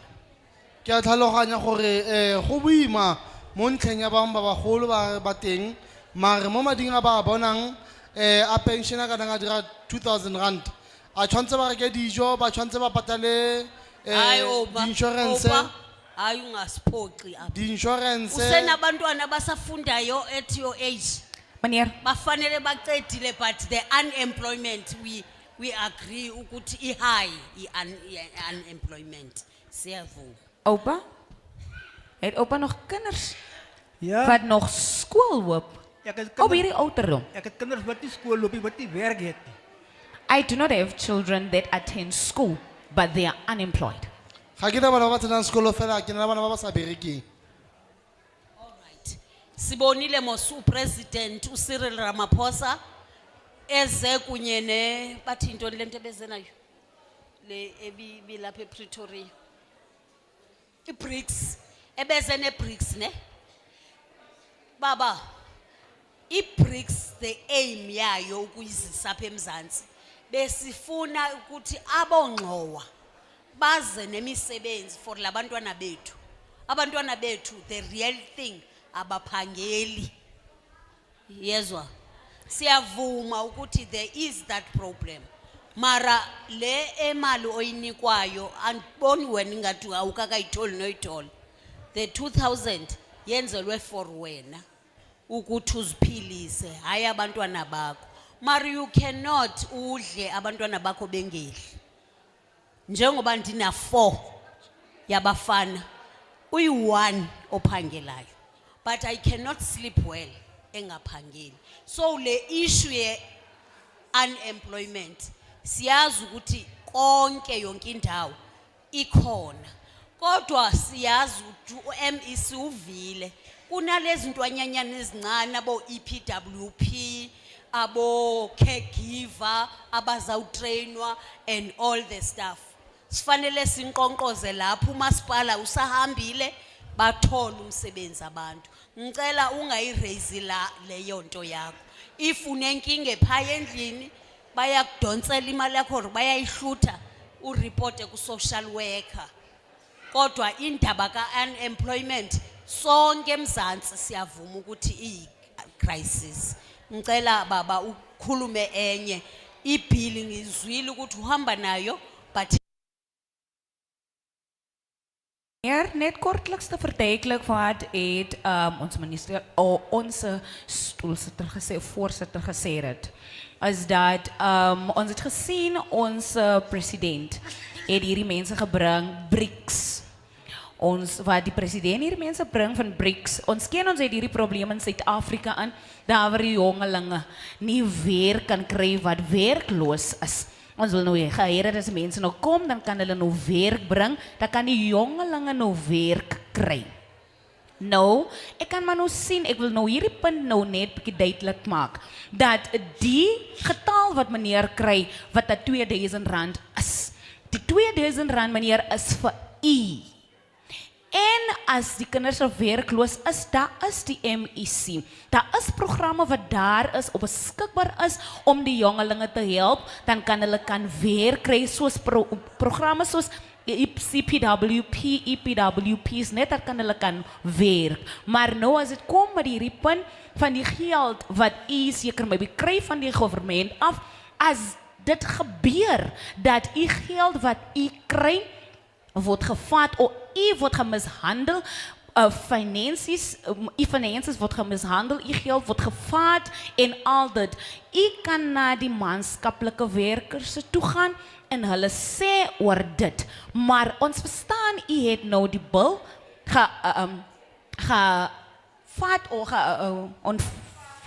Ke a tlhaloganya gore go boima mo ntlheng ya bang ba bagolo ba teng, mare mo mading a ba bonang a pension a kana ga dira 2,000 rand. A tshwantse ba reke dijo, ba tshwantse ba patale Hayi Oba. insurance. Oba, hayi ungasiphoxi apha. The insurance. Usenabantwana basafundayo at your age. Meneer, Bafanele baqedile but the unemployment we agree ukuthi I high unemployment. Siyavuma. opa, het opa nog kinders Ja, wat nog skool loop ek het op kinders, hierdie ouderdom? ek het kinders wat nie skool loop nie, wat nie werk het nie. I do not have children that attend school, but they are unemployed. Ga ke na bana ba tsenang sekolo fela, ke na bana ba ba sa berekeng. Alright. Sibonile mosu president uCyril Ramaphosa eze kunye ne bathi intoni lento ebeze nayo le ebilapha ePretoria. iBRICS ebeze neBRICS ne baba iBRICS the aim yayo ukuyizisa apha eMzantsi besifuna ukuthi abongxowa baze nemisebenzi for labantwana bethu. Abantwana bethu the real thing abaphangeli. Yezwa. Siyavuma ukuthi there is that problem. Mara le emali oyinikwayo andiboni wena ingathi awukakayitholi noyitholi. The 2,000 yenzelwe for wena ukuthi uziphilise hayi abantwana bakho. Mara you cannot udle abantwana bakho bengedli. Njengoba ndina 4 yabafana uyi1 ophangelayo, but I cannot sleep well engaphangeli. So le issue ye unemployment siyazi ukuthi konke yonke indawo ikhona, kodwa siyazi ukuthi uMEC uvile kunalezi ntwanyanyana ezincane abo EPWP, abo caregiver abazawutrainwa and all the stuff. sifanele sinqonqoze lapho umasipala usahambile bathole umsebenzi abantu. Ngicela ungayiraise la leyo nto yakho. If unenkinga ephaya endlini bayakudonsela imali yakho or bayayihlutha ureporte ku social worker. Kodwa indaba ka unemployment sonke emzansi siyavuma ukuthi i crisis. Ngicela baba ukhulume enye. I-bill ngizwile ukuthi uhamba nayo but Meneer, net kortliks te verduidelik wat het ons minister, onze stoelsitter gesê, voorsitter gesê het, is dat ons het gesien, onze president het hierdie mense gebring, BRICS. Wat die president hierdie mense bring van BRICS, ons ken ons het hierdie probleem in Suid-Afrika in, daar waar die jongelinge nie werk kan kry wat werkloos is. Ons wil nou geheer dat as mense nou kom, dan kan hulle nou werk bring, dan kan die jongelinge nou werk kry. Nou, ek kan maar nou sien, ek wil nou hierdie punt nou net bietjie duidelik maak, dat die getal wat meneer kry, wat dat R2000 is, die R2000 meneer is vir u. En as die kinders werkloos is, daar is die MEC. Daar is programme wat daar is, of beskikbaar is, om die jongelinge te help, dan kan hulle kan werk kry, soos programme soos CPWP, EPWP's, net dat kan hulle kan werk. Maar nou as het kom met die punt van die geld, wat u seker my kry van die government af, as dit gebeur, dat u geld wat u kry, word gevat, of u word gemishandel, finansies word gemishandel, u geld word gevat, en al dit. U kan na die maatskaplike werkers toe gaan, en hulle sê oor dit. Maar ons verstaan, u het nou die bil gevat, of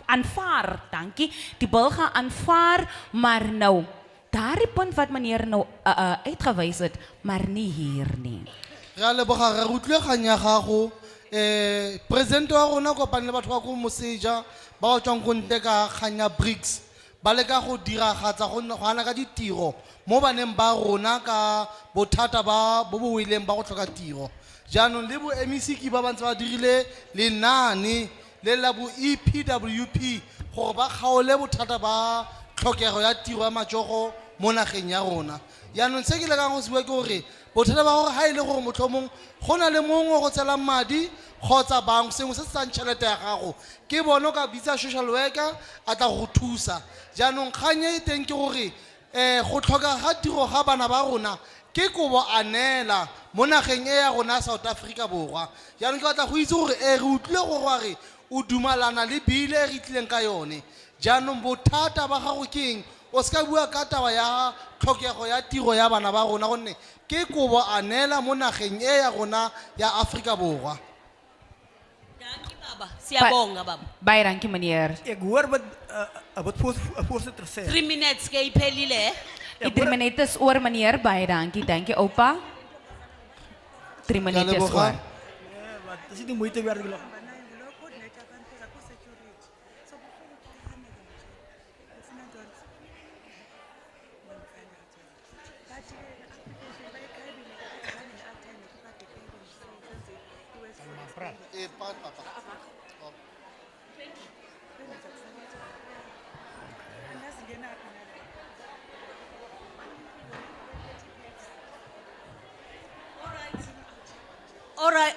aanvaar, dankie, die bil aanvaar, maar nou, daardie punt wat meneer nou uitgewys het, maar nie hier nie. Ra leboga re utlwe kgang ya gago. President wa rona kopane le batho ba ko moseja ba ba tswang ko ntle ka kgang ya BRICS ba leka go diragatsa go ana ka ditiro mo baneng ba rona ka bothata ba bo bo wileng ba go tlhoka tiro. Jaanong le bo MEC ba bantse ba dirile lenane le la bo EPWP gore ba kgaole bothata ba tlhokego ya tiro ya matsogo mo nageng ya rona. Jaanong se ke lekang go se bua ke gore bothata ba gore ha ile gore motlhomong go na le mongwe go tselang madi kgotsa bang sengwe se se tsang tšhelete ya gago ke bone ka bitsa social worker a tla go thusa. Jaanong kgang e teng ke gore go tlhoka ga tiro ga bana ba rona ke kobo anela mo nageng e ya rona South Africa borwa. Jaanong ke batla go itse gore re utlwile gore wa re o dumalana le bile re tlileng ka yone. Jaanong bothata ba gago ke eng? O ska bua ka taba ya tlhokego ya tiro ya bana ba rona gonne ke kobo anela mo nageng e ya rona ya Afrika borwa. Dankie baba. Siyabonga baba. Baie dankie meneer. Ik hoor wat voorzitter zei. 3 minutes ke iphelile. Die 3 minute is oor meneer, baie dankie, dankie opa. 3 minute is oor. Dat is niet de moeite waard.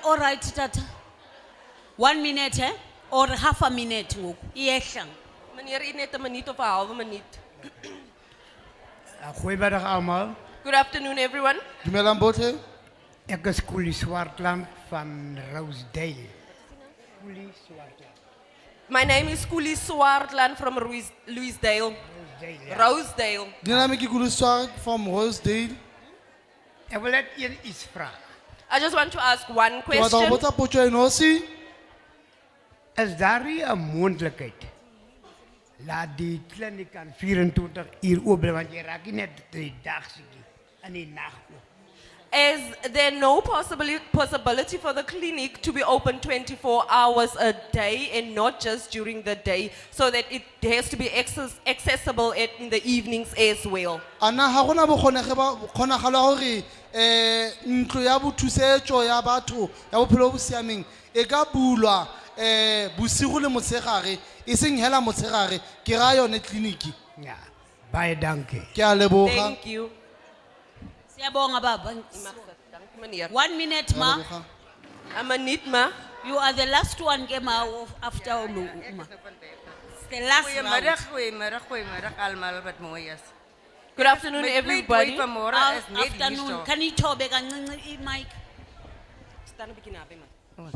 All right, tata. 1 minute, or half a minute ngoku. Iyehla. Meneer, u net 'n minuut of 'n halwe minuut. Goeiemiddag allemaal. Good afternoon everyone. Dumelang botlhe. Ek is Koelie Swartland van Rosedale. Koelie Swartland. My name is Kuli Swartland from Louisdale. Rosedale, ja. Rosedale. Dynamic Kuluswar from Rosedale. Ek wil net iets vragen. I just want to ask one Ke batla go question. botsa potso e nosi. Is daar nie 'n moontlikheid laat die kliniek aan 24 uur oop bly want jy raak nie net die dag siekie in die nag oop. Is there no possibility for the clinic to be open 24 hours a day and not just during the day, so that it has to be accessible in the evenings as well? Ana ha gona kgonagalo ya gore ntlo ya bothusetso ya batho ya bophelo bo siameng e ka bulwa bosigo le motshegare e seng hela motshegare ke ra yone kliniki. Ja, baie dankie. Ke a leboga. Thank you. Siyabonga baba. Dank meneer. 1 minute ma. Amanit ma. You are the last one came out after Olu. Ma. It's the last round. Goeiemiddag almal wat mooi is. Good afternoon, everybody. Vanmorgen is net Afternoon. hierso. Kan jy thobe kancinci mic? Staan 'n bietjie naby man.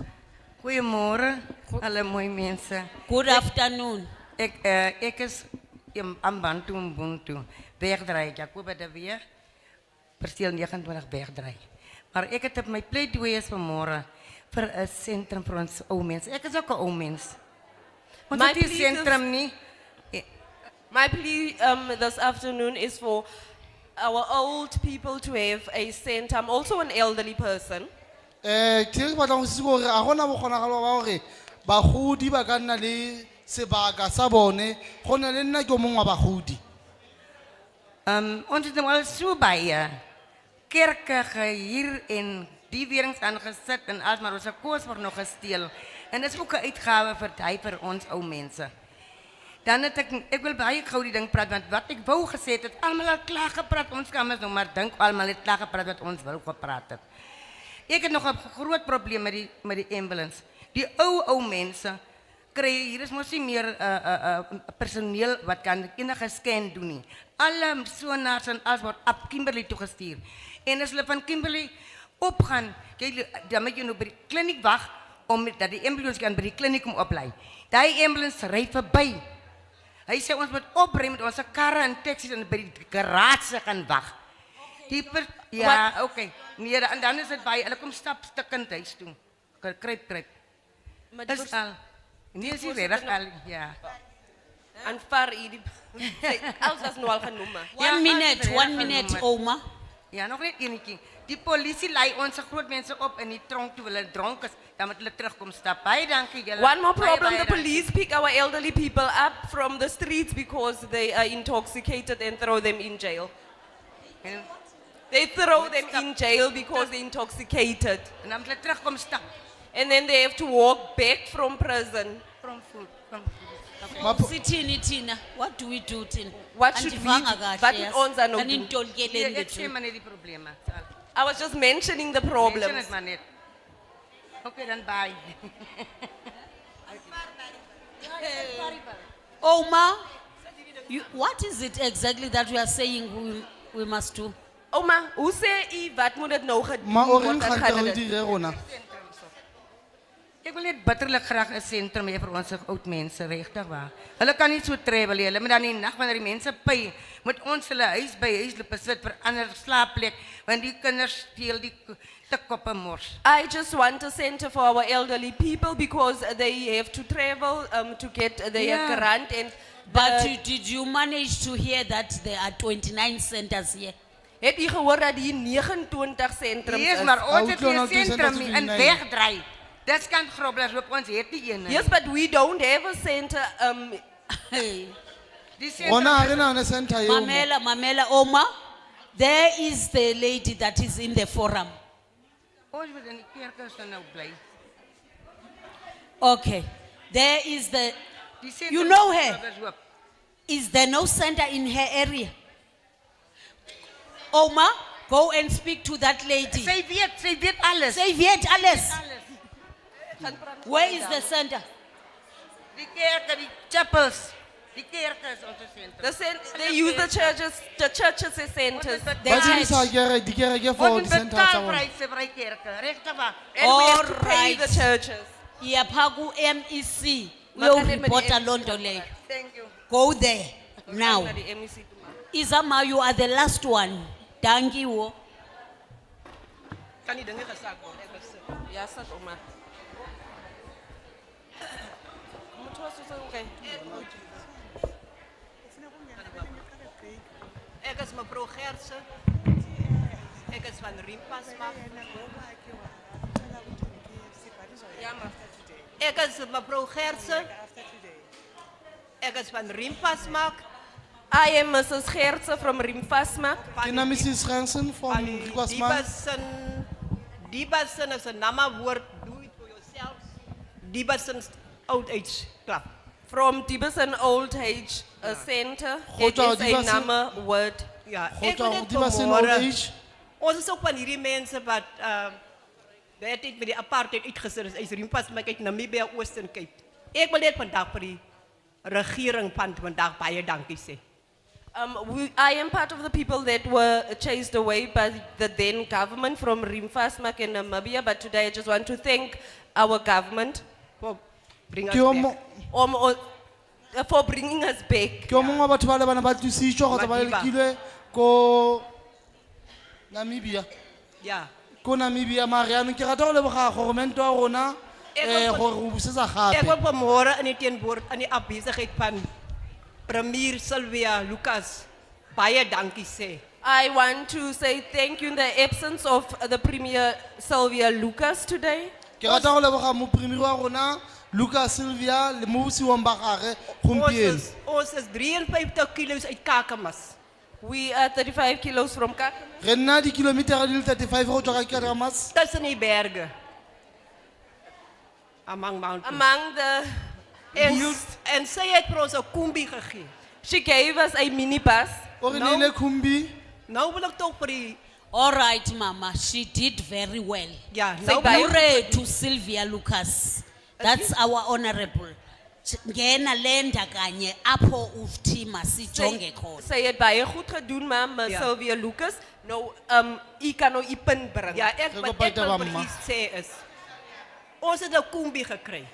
Goeiemôre alle mooi mense. Good afternoon. Ek is Ambantu Mbuntu. Wegdraai Jacoba de Weer. Perseel 29 Wegdraai. Maar ek het op my pleidooi is vanmôre vir 'n sentrum vir ons ou mense. Ek is ook 'n ou mens. Ons My het die plea is- sentrum nie. My plea this afternoon is for our old people to have a center. I'm also an elderly person. Ke ke batla go se gore a gona bokgonagalo ba gore bagodi ba ka nna le sebaka sa bone go na le nna ke mongwe wa bagodi. Ons het nou al so baie kerke gehuur en die weerings aangesit en alles, maar ons kos word nog gesteel. En dit is ook 'n uitgawe vir ons ou mense. Dan het ek wil baie gou die ding praat, want wat ek wou gesê het almal al klaar gepraat, ons kan mens nou maar dink almal het klaar gepraat wat ons wil gepraat het. Ek het nog 'n groot probleem met die ambulance. Die ou mense kry hier is mos nie meer personeel wat kan enige scan doen nie. Alle sonars en alles word op Kimberley toegestuur. En as hulle van Kimberley opgaan, dan moet jy nou by die kliniek wag om dat die ambulance kan by die kliniek kom oplei. Daai ambulance ry verby. Hy sê ons moet opry met ons karre en taxi's en by die garage gaan wag. Ja, okay. Nee, en dan is dit baie, hulle kom stap stukkend huis toe. Kruip. Maar Dis al. Nee, is nie regtig al, ja. En far die alles is nou al genoem. One minute, Oma. Ja, nog net enetjie. Die polisie lei ons groot mense op in die tronk toe hulle dronk is, dan moet hulle terugkom stap. Baie dankie julle. One more Baie, problem, baie the dankie. police pick our elderly people up from the streets because they are intoxicated and throw them in jail. En They throw them in jail because they're intoxicated. dan moet hulle terugkom stap. And then they have to walk back from prison. From food. Sithini thina? What do we do thina? What should we Andivanga do? kahle, What yazi. ons aan nou Kan doen? nitolkeleni Ek sê bethu. maar net die probleme. I was just mentioning the Mention problems. het maar net. Okay, dan bye. Oma, what is it exactly that we are saying we must do? Oma, hoe sê u wat moet dit nou gedoen Ma o reng word? gaan Gaan ka dit- di re rona. Ek wil net bitterlik graag 'n sentrum hê vir ons oud mense, regtig waar. Hulle kan nie so travel nie. Hulle moet dan die nag wanneer die mense py, moet ons hulle huis by huis loop besit vir ander slaapplek, want die kinders steel die te koppe mors. I just want a center for our elderly people because they have to travel to get their Yeah. grant and But did you manage to hear that there are 29 centers here? het u gehoor dat hier 29 sentrums Yes, is? maar ons het Outlaw nie 'n nou tussen sentrum dat nie ze in die wegdraai. Dis kan grobbelaars loop ons het nie een. Yes, but we don't have a center. Die sentrum Rona ha re na yone center eo. Mamela, Oma, there is the lady that is in the forum. ons moet in die kerke staan nou bly. Okay, there is the, Die sentrum you know her. grobbelaars loop. Is there no center in her area? Oma, go and speak to that lady. Sy weet alles. Say weet alles. Alles. Where is the center? Die kerke, die chapels. Die kerke is ons sentrum. They use the churches as centers. Ba dirisa di kereke for Ons di moet center tsa betaal bona. pryse vir die kerke, regtig waar. And we have to pay Alright. the churches. Iyapha ku MEC. Makane met Uyoripota die loo nto leyo. Thank you. Go there now. Na die MEC tomorrow. Izama, you are the last one. Dankie wo. Kan die dinge gesak word. Ek is ja, sat Oma. Moet ons so okay. Ek is mevrou Gerse. Ek is van Rimpasmark. Ek is mevrou Gerse. Ek is van Rimpasmark. I am Mrs. Gertse from Rimfasmark. Kena Mrs. Hansen van Rikwasman. Die person is 'n nama woord, do it for yourself. Die person's old age club. From Dibison Old Age Center. It Gotcha, is a Dibison- number word. Ja, Goed, ek wil net die was in old vanmôre- age. Ons is ook van hierdie mense wat weet dit met die apartheid uitgesit is. Hy's Rimpasmark uit Namibië Oosten Cape. Ek wil net vandag vir die regering van vandag baie dankie sê. I am part of the people that were chased away by the then government from Rimfasmark in Namibia, but today I just want to thank our government For bring us Ke o back. mo- for bringing us back. ke o mongwe wa batho ba le bana ba tlositswe kgotsa ba Madiba. lekilwe ko Namibia. Ja. Ko Namibia mare yaanong ke rata go leboga goromente wa rona gore o busetsa Ek gape. wil vanmôre in die teenwoord in die afwesigheid van Premier Sylvia Lucas baie dankie sê. I want to say thank you in the absence of the Premier Sylvia Lucas today. Ke rata go leboga mopremiri wa rona Lucas Sylvia le mo bosiwong ba gage Ons gompieno. is 53 kilos uit Kakamas. We are 35 kilos from Kakamas. Re nna dikilomitara di le 35 go tswa ka Kakamas. Tussen die berge. Among mountains. Among the En sy het vir ons 'n kombi gegee. she gave us a minibus. O re neile khumbi. Nou wil ek tog vir die All right, Mama, she did very well. ja, Say nou bye. Glory to Sylvia Lucas. That's our honorable. Ngena lenda kanye apho uthi masijonge khona. Sy het baie goed gedoen, ma'am, Ja. Sylvia Lucas. Nou, u kan nou u punt bring. ja, ek Ek wat wil ek wil buite vir van u sê is ons het 'n kombi gekry.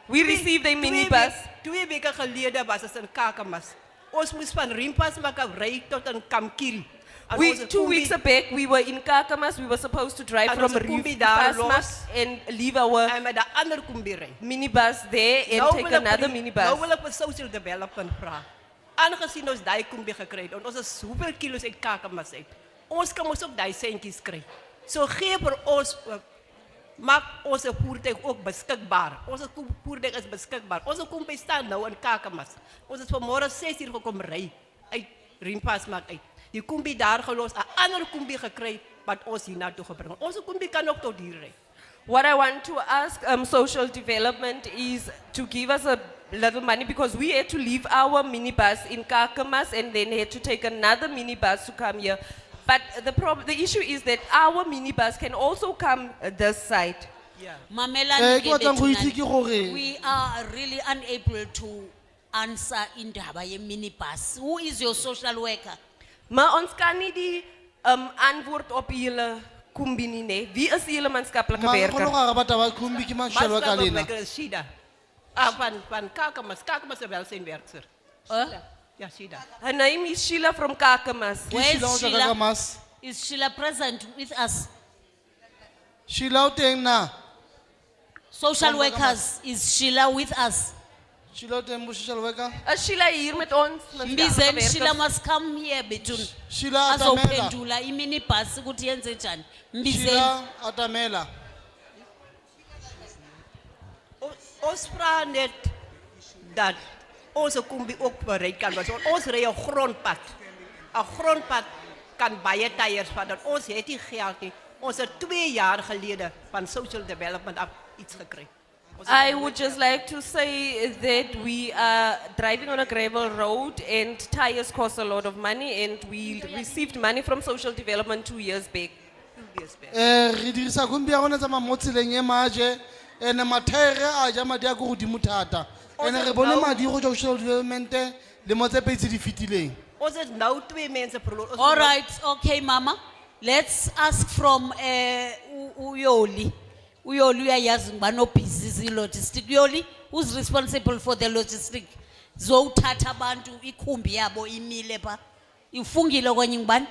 We received a minibus. 2 weke gelede was ons in Kakamas. Ons moes van Rimpasmark af ry tot in Kamkiri. En ons 2 kombi- weeks back, we were in Kakamas. We were supposed to drive En from onze kombi daar Rimfasmark los. and leave our en met 'n ander kombi ry. minibus there and Nou take wil ek vir another die- minibus. Nou wil ek vir social development vra. Aangesien ons daai kombi gekry het en ons is hoeveel kilos uit Kakamas uit. Ons kan ons ook daai sentjies kry. So gee vir ons maak ons voertuig ook beskikbaar. Ons voertuig is beskikbaar. Ons kombi staan nou in Kakamas. Ons het vanmôre 6:00 gekom ry uit Rimpasmark uit. Die kombi daar gelos, 'n ander kombi gekry wat ons hier na toe gebring. Ons kombi kan ook tot hier ry. What I want to ask social development is to give us a little money because we had to leave our minibus in Kakamas and then had to take another minibus to come here. But the issue is that our minibus can also come this side. Mamelani Ke batlang go itse ke gore we are really unable to answer indaba ye minibus. Who is your social worker? Maar ons kan nie die antwoord op julle kombini nie. Wie is julle maatskaplike mare go werker? no ga batla ba khumbi ke mashelo ka lena. Shida. Van Kakamas. Kakamas is wel zijn werkster. Ja, Shida. Her name is Sheila from Kakamas. Where Sheila o is tswa ka Sheila? Kakamas. Is Sheila present with us? Sheila o teng na. Social From workers, is Sheila with us? Sheila o teng mo social worker. Is Sheila hier met ons? Mbizeni maatskaplike Sheila werkers? must come here between. Sheila atamela. Azophendula iminibus ukuthi yenze njani. Mbizeni. Sheila atamela. Ons vra net dat onze kombi ook bereid kan worden. Ons ry 'n grondpad. 'n Grondpad kan baie tyres vat. En ons het nie geld nie. Ons het 2 jaar gelede van social development af iets gekry. I would just like to say that we are driving on a gravel road and tires cost a lot of money and we received money from social development 2 years back. Re dirisa khumbi ya rona tsa mo tseleng e maje ene mathaere a ja madi a go godimo thata. Ene re bone madi go tswa social development le mo tse petse di fitileng. Ons het nou 2 mense verloor. Ons All het nou- right, okay, Mama. Let's ask from Uyoli. Uyoli uyayazi ngibano busy logistic. Uyoli, who's responsible for the logistic? Zowuthatha abantu ikhumbi yabo imile pa. Ufungile kwenye ngibani?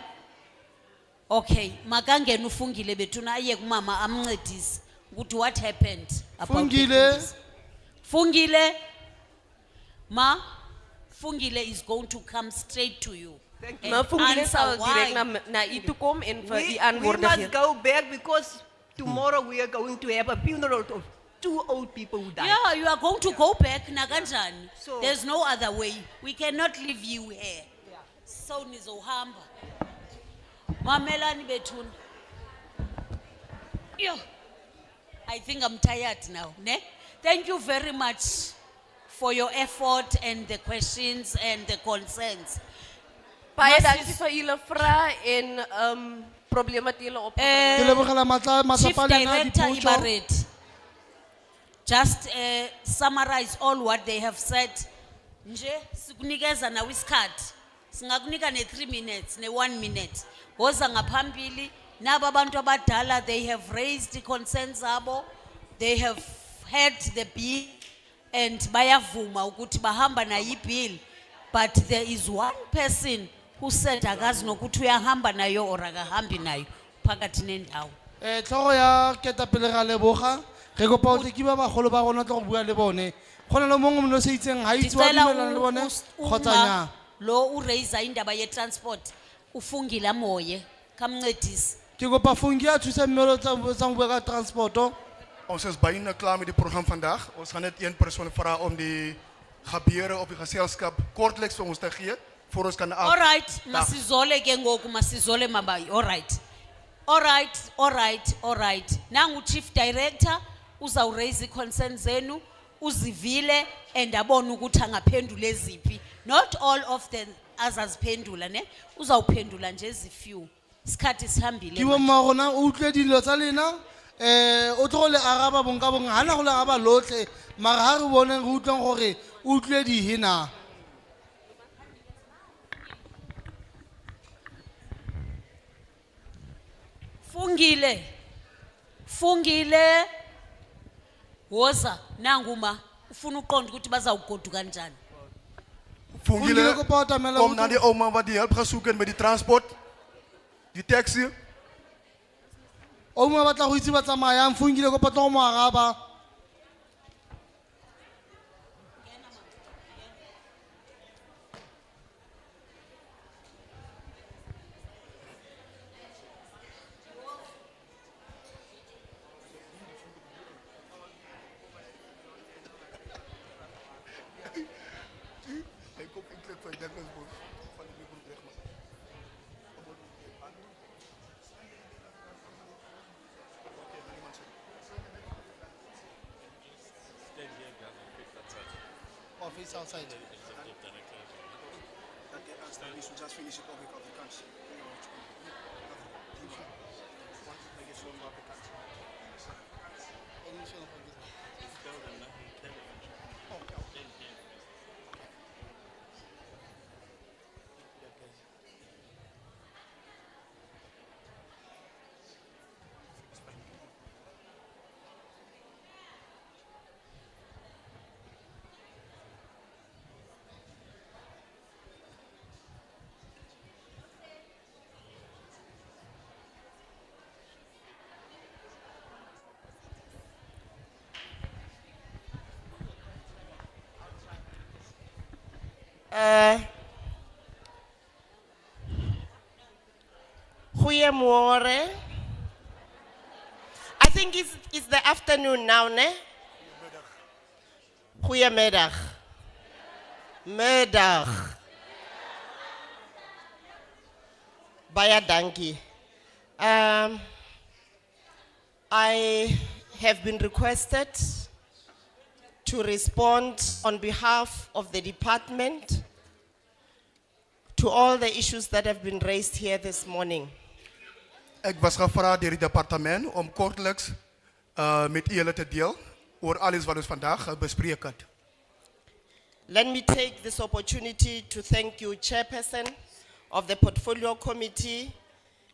Okay, makangena ufungile bethuna aye kumama amncedise ukuthi what happened about the Fungile. khumbis. Fungile. Ma, Fungile is going to come straight to you. And Maar Fungile answer sal why. direct na u toe kom en vir u We antwoorde must gee. go back because tomorrow we are going to have a funeral of 2 old people who died. Yeah, you are going to go back nakanjani. So- There's no other way. We cannot leave you here. So nizohamba. Mamelani bethuna. Yo. I think I'm tired now, ne? Thank you very much for your effort and the questions and the concerns. Baie Mas dankie is- vir julle vrae en probleme wat julle opgebring Eh, Ke lebogela Chief matsapa le na Director dipotso. Ibaret, just summarize all what they have said. Nje, sikunikeza na isikhathi. Singakunika ne 3 minutes, ne 1 minute. Woza ngaphambili, naba abantu abadala, they have raised concerns abo. They have heard the bill and bayavuma ukuthi bahamba na bill. But there is one person who said akazi nokuthi uyahamba nayo or akahambi nayo phakathi nendawo. Tlhogo ya ketapele ga leboga. Re kopa o tle ke ba bagolo ba rona tlo go bua le bone. Go na le mongwe mo no se itseng ha itse wa Ndicela dumelana le bone kgotsa nnyaa. lo uraise indaba ye transport ufungile moye kamncedisi. Ke kopa Fungie a thuse mme o tla bua ka transporto. Ons is bijna klaar met die programma vandaag. Ons gaan net één persoon vragen om die gebeure op die gezelschap kortelijks voor ons te geven. Voor ons kan af. All right, masizole ke ngoku masizole mabayi. All right. All right. Nangu chief director uza raise concerns zenu uzivile and abone ukuthi angaphendula eziphi. Not all of them azaziphendula ne. Uzawuphendula nje ezifew. Isikhathi sihambile. Ke bo mma rona o utlwe dilo tsa lena. O tlo le araba bonka bong hana go le araba lotle mara ha re bone re utlwang gore o utlwe di hena. Fungile woza nanguma ufuna uqonda ukuthi bazawugoduka kanjani. Fungile, kopa o tamela kom naar die oma wat die hulp gaat zoeken met die transport. Die taxi. O mo batla go itse ba tsamaya Fungile kopa tlo go mo araba. Office outside. Goeiemorgen. I think it's the afternoon now, ne? Goedemiddag. Middag. Baie dankie. I have been requested to respond on behalf of the department to all the issues that have been raised here this morning. Ik was gevraagd door het departement om kortelijks met jullie te delen over alles wat ons vandaag bespreken. Let me take this opportunity to thank you, Chairperson of the Portfolio Committee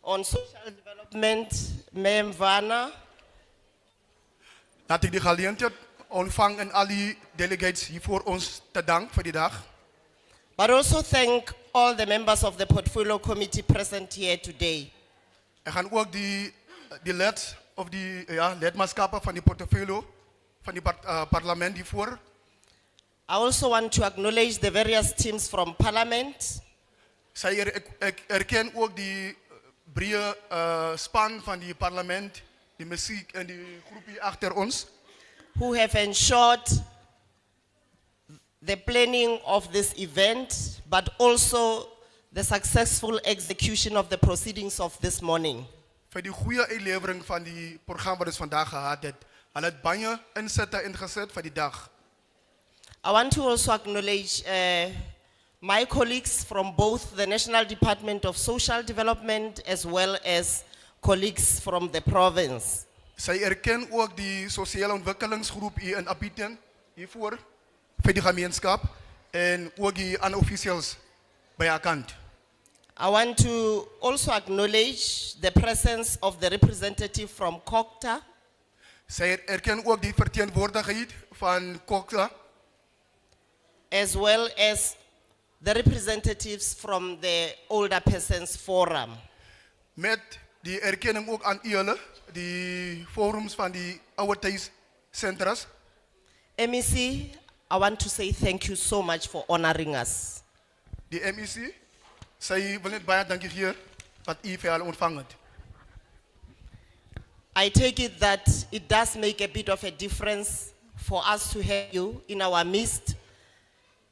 on Social Development, Mme Mvana. Laat ik de gelegenheid ontvangen en al die delegates hier voor ons te danken voor die dag. But also thank all the members of the Portfolio Committee present here today. En gaan ook die lid of die lidmaatschappen van die portfolio van die parlement hiervoor. I also want to acknowledge the various teams from Parliament. Ek erken ook die breë span van die parlement, die muziek en die groepie achter ons. who have ensured the planning of this event, but also the successful execution of the proceedings of this morning. Vir die goeie uitlewering van die program wat ons vandag gehad het. Hulle het baie insitte ingesit vir die dag. I want to also acknowledge my colleagues from both the National Department of Social Development as well as colleagues from the province. Sy erken ook die sosiale ontwikkelingsgroep hier in Appieten, hiervoor, vir die gemeenskap, en ook die ander officials by haar kant. I want to also acknowledge the presence of the representative from COCTA. Sy erken ook die verteenwoordigheid van COCTA, as well as the representatives from the Older Persons Forum. met die erkenning ook aan julle, die forums van die ouertijdscentras. MEC, I want to say thank you so much for honoring us. Die MEC, sy wil net baie dankie gee wat u vir hulle ontvang het. I take it that it does make a bit of a difference for us to have you in our midst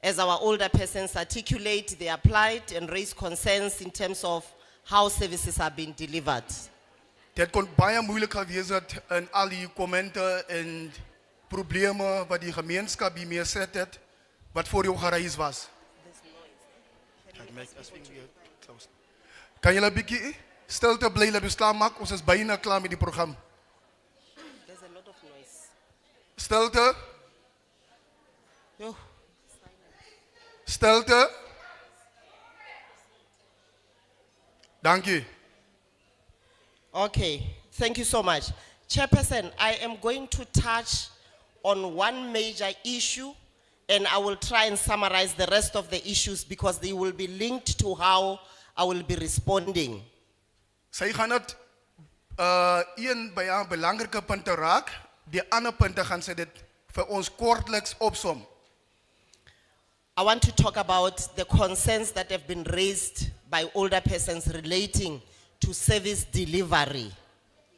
as our older persons articulate their plight and raise concerns in terms of how services are being delivered. Dit kon baie moeilik gewees het in al die kommente en probleme wat die gemeenskap hiermee sit het, wat voor jou gereis was. Kan julle 'n bietjie stilte bly dat ons klaar maak? Ons is byna klaar met die program. There's a lot of noise. Stilte, Yo. stilte. Dankie. Okay, thank you so much. Chairperson, I am going to touch on one major issue and I will try and summarize the rest of the issues because they will be linked to how I will be responding. Sy gaan dit een by haar belangrike punte raak, die ander punte gaan sy dit vir ons kortliks opsom. I want to talk about the concerns that have been raised by older persons relating to service delivery.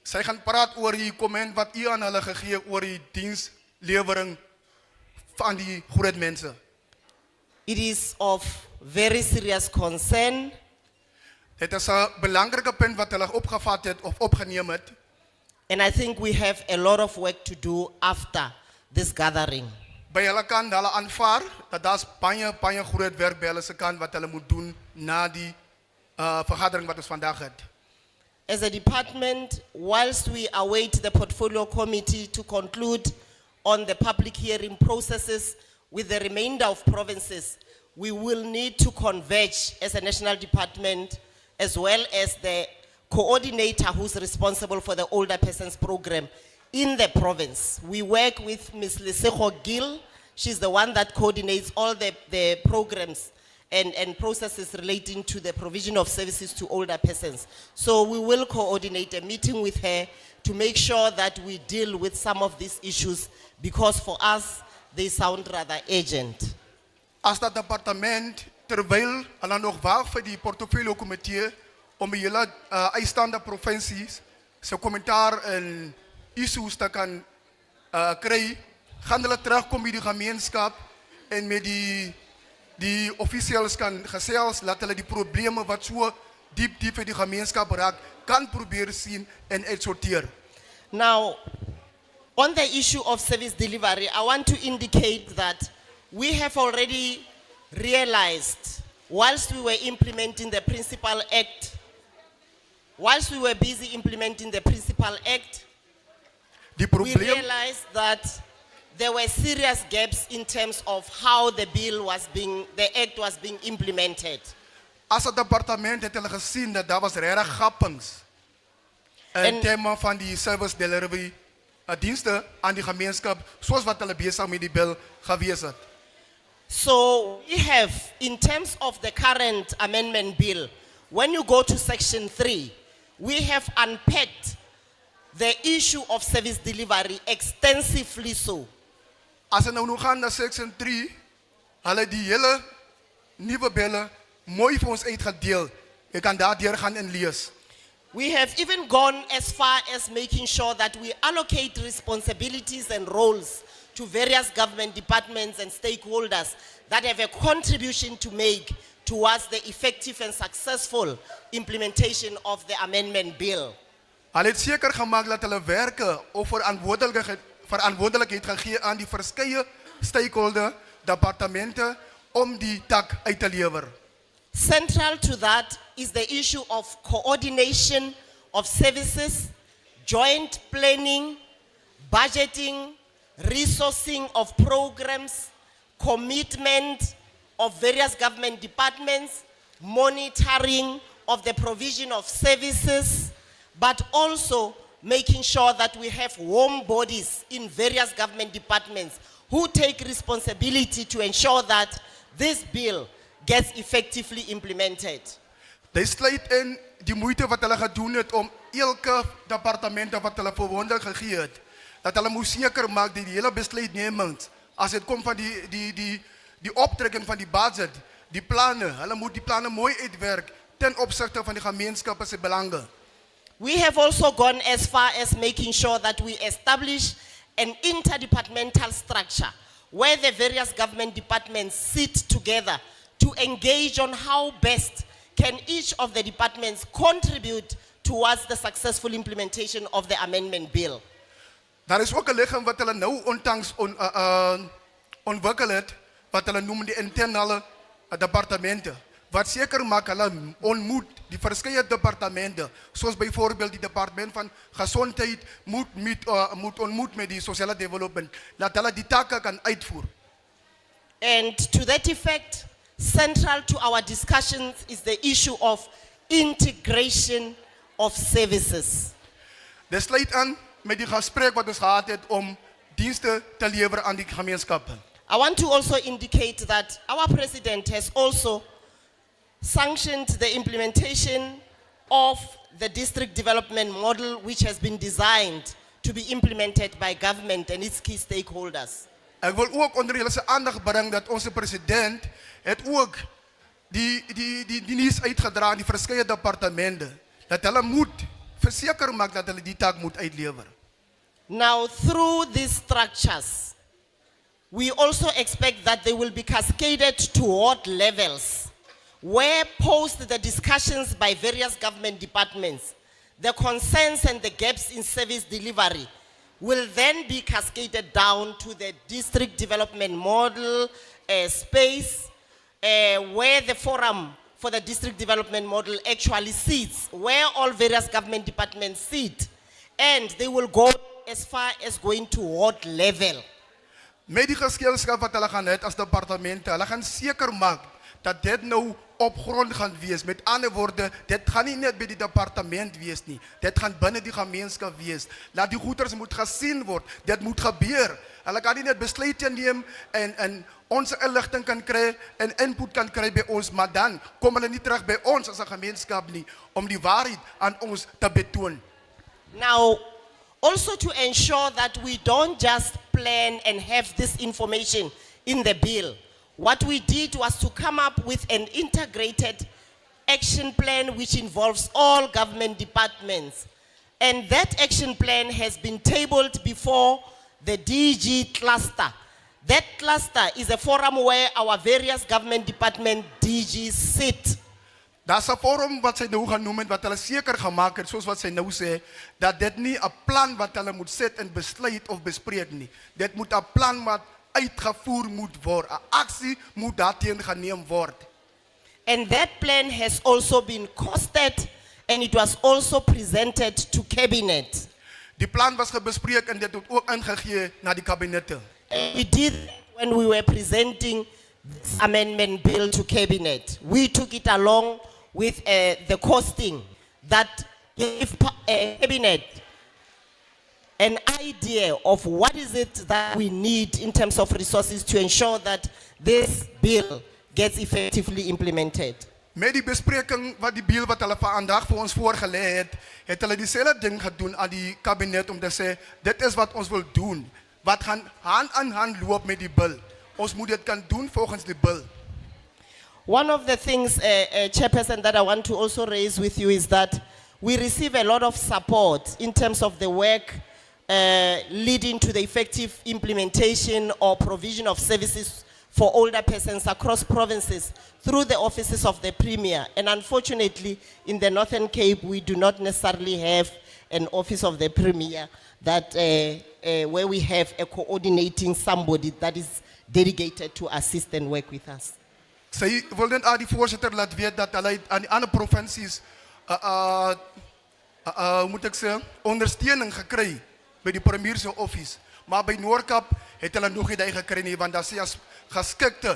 Sy gaan praat oor die komment wat u aan hulle gegee oor die dienslewering van die groot mense. It is of very serious concern. Dit is 'n belangrike punt wat hulle opgevat het of opgeneem het. And I think we have a lot of work to do after this gathering. By hulle kant, hulle aanvaar dat daar's baie groot werk by hulle se kant wat hulle moet doen na die vergadering wat ons vandag het. As a department, whilst we await the portfolio committee to conclude on the public hearing processes with the remainder of provinces, we will need to converge as a national department as well as the coordinator who's responsible for the older persons program in the province. We work with Ms. Lesego Gill. She's the one that coordinates all the programs and processes relating to the provision of services to older persons. So we will coordinate a meeting with her to make sure that we deal with some of these issues because for us, they sound rather urgent. As dat departement, terwyl hulle nog wag vir die portfolio komitee om die hele uitstaande provinsies se kommentaar en issues te kan kry, gaan hulle terugkom by die gemeenskap en met die officials kan gesels, laat hulle die probleme wat so diep vir die gemeenskap raak, kan probeer sien en uitsorteer. Now, on the issue of service delivery, I want to indicate that we have already realized, whilst we were implementing the Principal Act, whilst we were busy implementing the Principal Act, we realized that there were serious gaps in terms of how the act was being implemented. As 'n departement het hulle gesien dat daar was regtig gappings in terme van die service delivery dienste aan die gemeenskap soos wat hulle besig met die bil gewees het. So we have, in terms of the current amendment bill, when you go to section 3, we have unpacked the issue of service delivery extensively so. As ons nou gaan na section 3, hulle die hele nuwe bille mooi vir ons uitgedeel. Jy kan daardeur gaan en lees. We have even gone as far as making sure that we allocate responsibilities and roles to various government departments and stakeholders that have a contribution to make towards the effective and successful implementation of the amendment bill. Hulle het seker gemaak dat hulle werke of verantwoordelikheid gaan gee aan die verskeie stakeholder departemente om die tak uit te lewer. Central to that is the issue of coordination of services, joint planning, budgeting, resourcing of programs, commitment of various government departments, monitoring of the provision of services, but also making sure that we have warm bodies in various government departments who take responsibility to ensure that this bill gets effectively implemented. Dit sluit in die moeite wat hulle gedoen het om elke departement wat hulle verantwoordelik gegee het, dat hulle moes seker maak dat die hele besluitneming, as dit kom van die optrekking van die budget, die planne, hulle moet die planne mooi uitwerk ten opsigte van die gemeenskappe se belange. We have also gone as far as making sure that we establish an interdepartmental structure where the various government departments sit together to engage on how best can each of the departments contribute towards the successful implementation of the amendment bill. Daar is ook 'n ligging wat hulle nou ontangs ontwikkel het, wat hulle noem die internale departemente, wat seker maak hulle ontmoet die verskeie departemente, soos byvoorbeeld die departement van gesondheid moet ontmoet met die sosiale development, dat hulle die take kan uitvoer. And to that effect, central to our discussions is the issue of integration of services. Dit sluit aan met die gesprek wat ons gehad het om dienste te lewer aan die gemeenskappe. I want to also indicate that our president has also sanctioned the implementation of the district development model, which has been designed to be implemented by government and its key stakeholders. Ek wil ook onder julle se aandag bring dat onze president het ook die nuus uitgedra aan die verskeie departemente, dat hulle moet verseker maak dat hulle die taak moet uitlewer. Now, through these structures, we also expect that they will be cascaded to ward levels, where post the discussions by various government departments, the concerns and the gaps in service delivery will then be cascaded down to the district development model space, where the forum for the district development model actually sits, where all various government departments sit, and they will go as far as going to ward level. Met die geskilskap wat hulle gaan hê as departemente, hulle gaan seker maak dat dit nou op grond gaan wees. Met ander woorde, dit gaan nie net by die departement wees nie. Dit gaan binne die gemeenskap wees. Laat die goeders moet gesien word. Dit moet gebeur. Hulle kan nie net besluite neem en ons inligting kan kry en input kan kry by ons, maar dan kom hulle nie terug by ons as 'n gemeenskap nie om die waarheid aan ons te betoon. Now, also to ensure that we don't just plan and have this information in the bill, what we did was to come up with an integrated action plan which involves all government departments. And that action plan has been tabled before the DG cluster. That cluster is a forum where our various government department DGs sit. Daar's 'n forum wat sy nou genoem het, wat hulle seker gemaak het, soos wat sy nou sê, dat dit nie 'n plan wat hulle moet sit en besluit of bespreek nie. Dit moet 'n plan wat uitgevoer moet word. 'n Aksie moet daarteen geneem word. And that plan has also been costed and it was also presented to cabinet. Die plan was gebespreek en dit het ook ingegee na die kabinette. We did when we were presenting this amendment bill to cabinet. We took it along with the costing that gave cabinet an idea of what is it that we need in terms of resources to ensure that this bill gets effectively implemented. Met die bespreking wat die bill wat hulle vandag vir ons voorgelê het, het hulle dieselfde ding gedoen aan die kabinet om te sê dit is wat ons wil doen, wat gaan hand aan hand loop met die bill. Ons moet dit kan doen volgens die bill. One of the things, Chairperson, that I want to also raise with you is that we receive a lot of support in terms of the work leading to the effective implementation or provision of services for older persons across provinces through the offices of the Premier. And unfortunately, in the Northern Cape, we do not necessarily have an office of the Premier that, where we have a coordinating somebody that is dedicated to assist and work with us. Sy wil net aan die voorsitter laat weet dat hulle aan die ander provinsies moet ek sê ondersteuning gekry by die premier se office, maar by Noord-Kaap het hulle nog nie daai gekry nie want daar sê as geskikte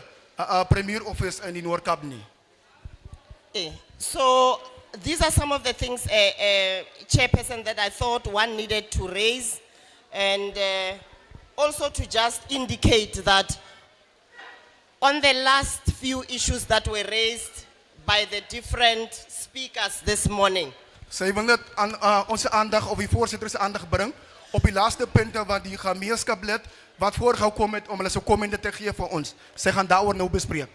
premier office in die Noord-Kaap nie. So these are some of the things, Chairperson, that I thought one needed to raise, and also to just indicate that on the last few issues that were raised by the different speakers this morning. Sy wil net aan ons aandag op die voorsitter se aandag bring op die laaste punte wat die gemeenskaplid wat voorgekom het om hulle se kommente te gee vir ons. Sy gaan daaroor nou bespreek.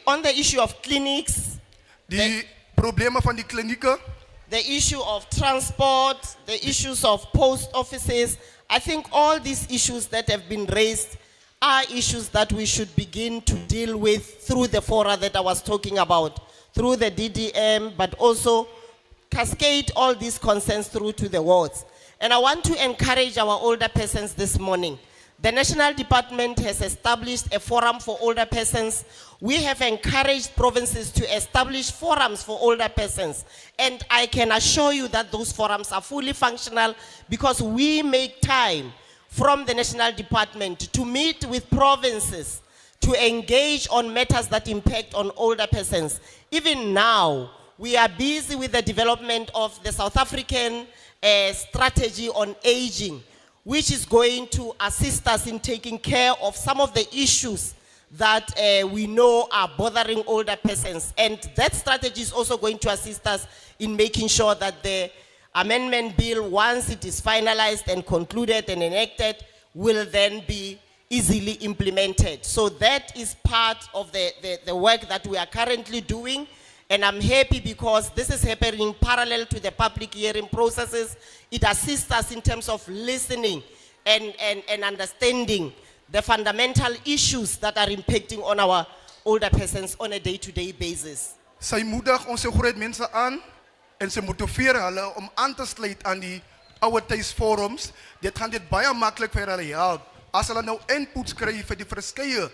On the issue of clinics, die probleme van die klinieke, the issue of transport, the issues of post offices, I think all these issues that have been raised are issues that we should begin to deal with through the fora that I was talking about, through the DDM, but also cascade all these concerns through to the wards. And I want to encourage our older persons this morning. The National Department has established a forum for older persons. We have encouraged provinces to establish forums for older persons. And I can assure you that those forums are fully functional because we make time from the National Department to meet with provinces to engage on matters that impact on older persons. Even now, we are busy with the development of the South African strategy on aging, which is going to assist us in taking care of some of the issues that we know are bothering older persons. And that strategy is also going to assist us in making sure that the Amendment Bill, once it is finalized and concluded and enacted, will then be easily implemented. So that is part of the work that we are currently doing. And I'm happy because this is happening parallel to the public hearing processes. It assists us in terms of listening and understanding the fundamental issues that are impacting on our older persons on a day-to-day basis. Sy moedig ons groot mense aan en sy motiveer hulle om aan te sluit aan die ouer tuisforums. Dit gaan dit baie maklik vir hulle help as hulle nou inputs kry vir die verskeie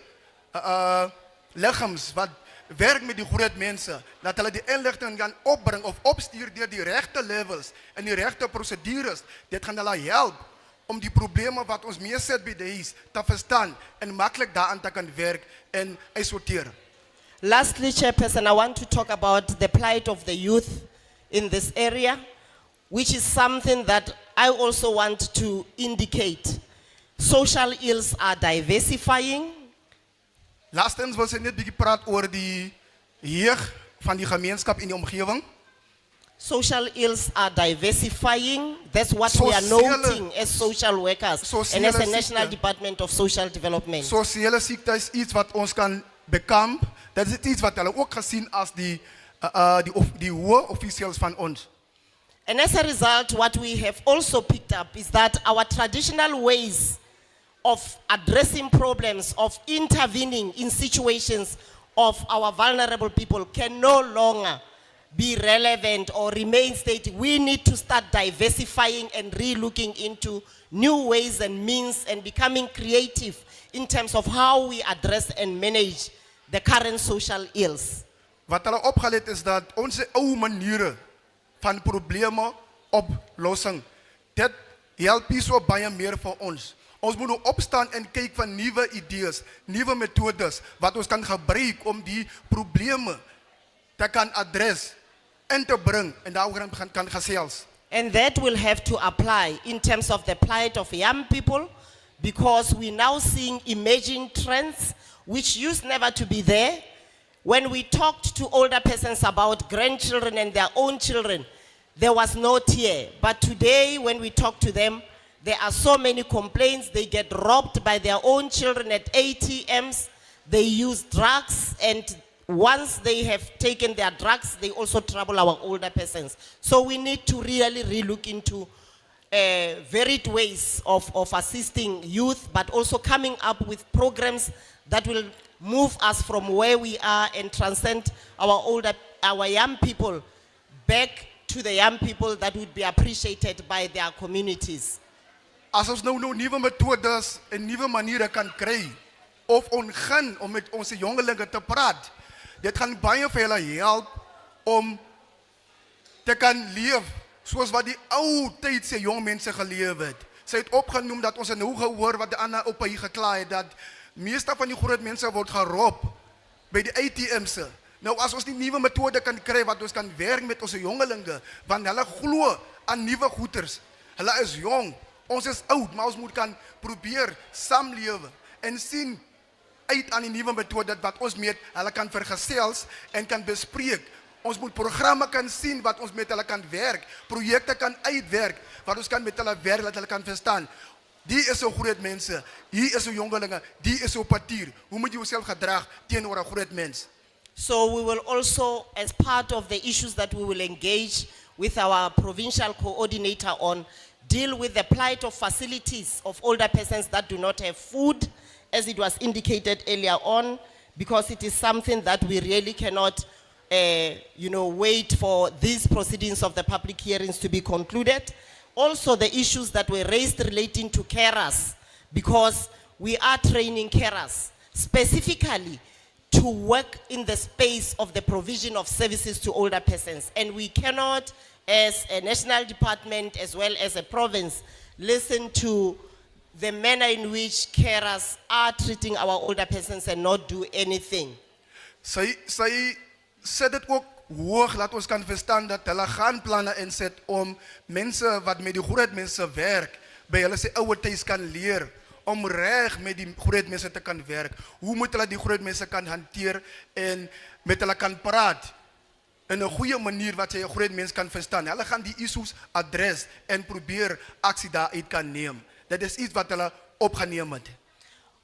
liggams wat werk met die groot mense, dat hulle die inligting kan opbring of opstuur deur die regte levels en die regte prosedures. Dit gaan hulle help om die probleme wat ons mee sit by die huis te verstaan en maklik daaraan te kan werk en uitsorteer. Lastly, Chairperson, I want to talk about the plight of the youth in this area, which is something that I also want to indicate. Social ills are diversifying. Laastens wil sy net bietjie praat oor die jeug van die gemeenskap in die omgewing. Social ills are diversifying. That's what we are noting as social workers and as the National Department of Social Development. Sosiale siekte is iets wat ons kan bekamp. Dat is iets wat hulle ook gesien as die hoë officials van ons. And as a result, what we have also picked up is that our traditional ways of addressing problems, of intervening in situations of our vulnerable people can no longer be relevant or remain static. We need to start diversifying and re-looking into new ways and means and becoming creative in terms of how we address and manage the current social ills. Wat hulle opgelet is dat onze ou maniere van probleme oplossing, dit help nie so baie meer vir ons. Ons moet nou opstaan en kyk van nuwe idees, nuwe metodes wat ons kan gebruik om die probleme te kan adres en te bring en daaroor kan gesels. And that will have to apply in terms of the plight of young people, because we're now seeing emerging trends which used never to be there. When we talked to older persons about grandchildren and their own children, there was no tear. But today, when we talk to them, there are so many complaints. They get robbed by their own children at ATMs. They use drugs, and once they have taken their drugs, they also trouble our older persons. So we need to really relook into varied ways of assisting youth, but also coming up with programs that will move us from where we are and transcend our young people back to the young people that would be appreciated by their communities. As ons nou nuwe metodes en nuwe maniere kan kry of ongaan om met onze jongelinge te praat, dit gaan baie vir hulle help om te kan leef soos wat die ou tydse jong mense geleef het. Sy het opgenoem dat ons nou gehoor wat die ander op hier gekla het, dat meeste van die groot mense word gerob by die ATM's. Nou as ons die nuwe metode kan kry wat ons kan werk met onze jongelinge, want hulle glo aan nuwe goeders. Hulle is jong, ons is oud, maar ons moet kan probeer saamlewe en sien uit aan die nuwe metode wat ons met hulle kan vergesels en kan bespreek. Ons moet programme kan sien wat ons met hulle kan werk, projekte kan uitwerk, wat ons kan met hulle werk, dat hulle kan verstaan. Die is so groot mense, hier is so jongelinge, die is so patier. Hoe moet jy jouself gedrag teenoor 'n groot mens? So we will also, as part of the issues that we will engage with our provincial coordinator on, deal with the plight of facilities of older persons that do not have food, as it was indicated earlier on, because it is something that we really cannot wait for these proceedings of the public hearings to be concluded. Also the issues that were raised relating to carers, because we are training carers specifically to work in the space of the provision of services to older persons. And we cannot, as a national department as well as a province, listen to the manner in which carers are treating our older persons and not do anything. Sy sê dit ook hoog, laat ons kan verstaan dat hulle gaan planne inset om mense wat met die groot mense werk, by hulle sy ouer tuis kan leer, om reg met die groot mense te kan werk. Hoe moet hulle die groot mense kan hanteer en met hulle kan praat in 'n goeie manier wat sy 'n groot mens kan verstaan. Hulle gaan die issues adres en probeer aksie daaruit kan neem. Dit is iets wat hulle opgeneem het.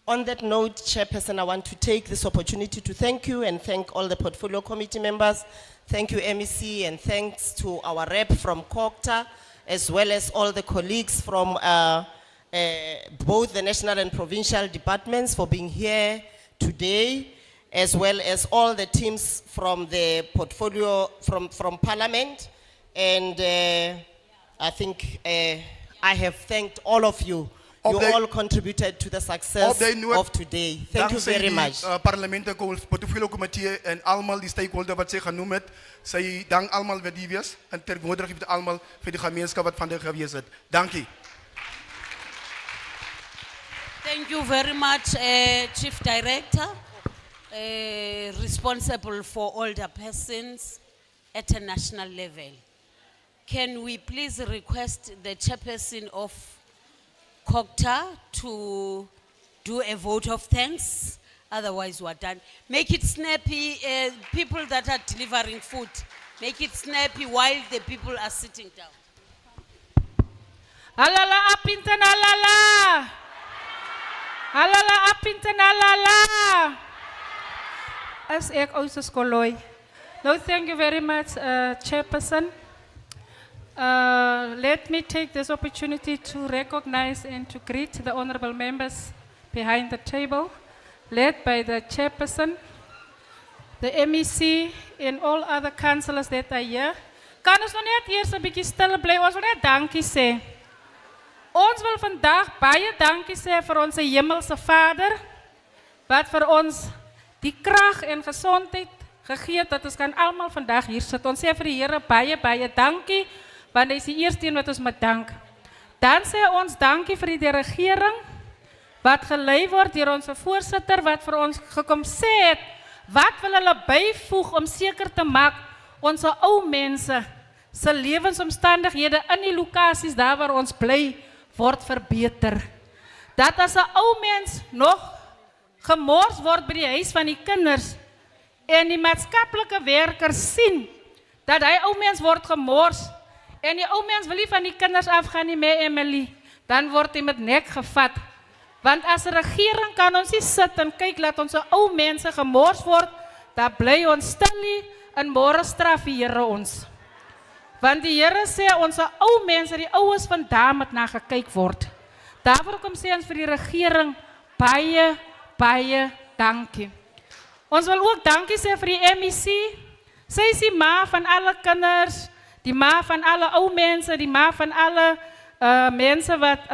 On that note, Chairperson, I want to take this opportunity to thank you and thank all the portfolio committee members. Thank you, MEC, and thanks to our rep from COCTA, as well as all the colleagues from both the national and provincial departments for being here today, as well as all the teams from the portfolio, from Parliament. And I think I have thanked all of you. You all contributed to the success of today. Thank you very much. Parlement portfolio committee en almal die stakeholder wat sy genoem het. Sy dank almal wat die wees en ter woordiging vir almal vir die gemeenskap wat vandag gewees het. Dankie. Thank you very much, Chief Director, responsible for older persons at a national level. Can we please request the chairperson of COCTA to do a vote of thanks? Otherwise, we're done. Make it snappy, people that are delivering food. Make it snappy while the people are sitting down. Alala apintan alala. Alala apintan alala. As ek also skoloi. No, thank you very much, Chairperson. Let me take this opportunity to recognize and to greet the honorable members behind the table, led by the Chairperson, the MEC, and all other councillors that are here. Kan ons nog net eers 'n bietjie stil bly? Ons wil net dankie sê. Ons wil vandag baie dankie sê vir ons hemelse Vader, wat vir ons die krag en gesondheid gegee het dat ons kan almal vandag hier sit. Ons sê vir die Here baie baie dankie, want hy is die eerste een wat ons moet dank. Dan sê ons dankie vir die regering wat gelei word deur ons voorsitter wat vir ons gekom sê het wat wil hulle byvoeg om seker te maak ons ou mense se lewensomstandighede in die lokasies daar waar ons bly word verbeter. Dat as 'n ou mens nog gemors word by die huis van die kinders en die maatskaplike werkers sien dat hy ou mens word gemors en die ou mens wil nie van die kinders afgaan nie, mee Emily, dan word hy met nek gevat. Want as 'n regering kan ons nie sit en kyk laat ons ou mense gemors word, daar bly ons stil nie, en môre straf die Here ons. Want die Here sê, ons ou mense, die oues vandaan moet na gekyk word. Daarvoor kom sê ons vir die regering, baie, baie dankie. Ons wil ook dankie sê vir die MEC. Sy is die ma van alle kinders, die ma van alle ou mense, die ma van alle mense wat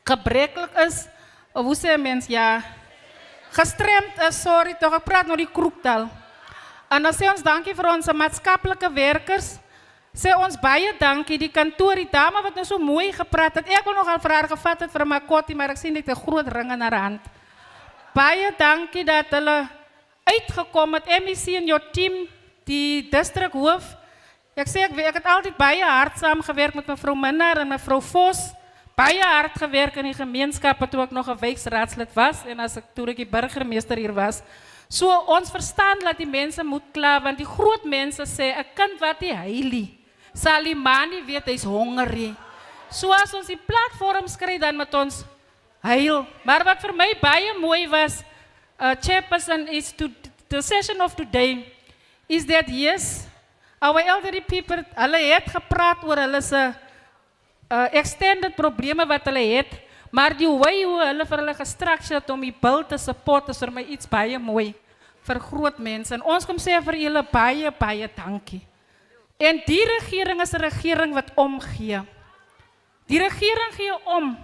gebreklik is, of hoe sê mens, ja, gestremd is, sorry toch, ek praat nou die kroektaal. En dan sê ons dankie vir ons maatskaplike werkers, sê ons baie dankie, die kantoor, die dame wat nou so mooi gepraat het, ek wil nogal vir haar gevat het vir my kotie, maar ek sien dit 'n groot ring in haar hand. Baie dankie dat hulle uitgekom het, MEC en jou team, die distrikhoof. Ek sê, ek het altyd baie hard saamgewerk met mevrou Minnar en mevrou Vos, baie hard gewerk in die gemeenskap, toe ek nog 'n wijkraadslid was, en as ek toe ek die burgemeester hier was. So ons verstaan dat die mense moet kla, want die groot mense sê, 'n kind wat die heilie, sal die ma nie weet, hy's hongerie. So as ons die platforms kry, dan moet ons huil. Maar wat vir my baie mooi was, Chairperson, is the session of today, is that yes, our elderly people, hulle het gepraat oor hulle se extended probleme wat hulle het, maar die way hoe hulle vir hulle gestructured om die bil te support is vir my iets baie mooi vir groot mense. En ons kom sê vir julle baie, baie dankie. En die regering is 'n regering wat omgee. Die regering gee om.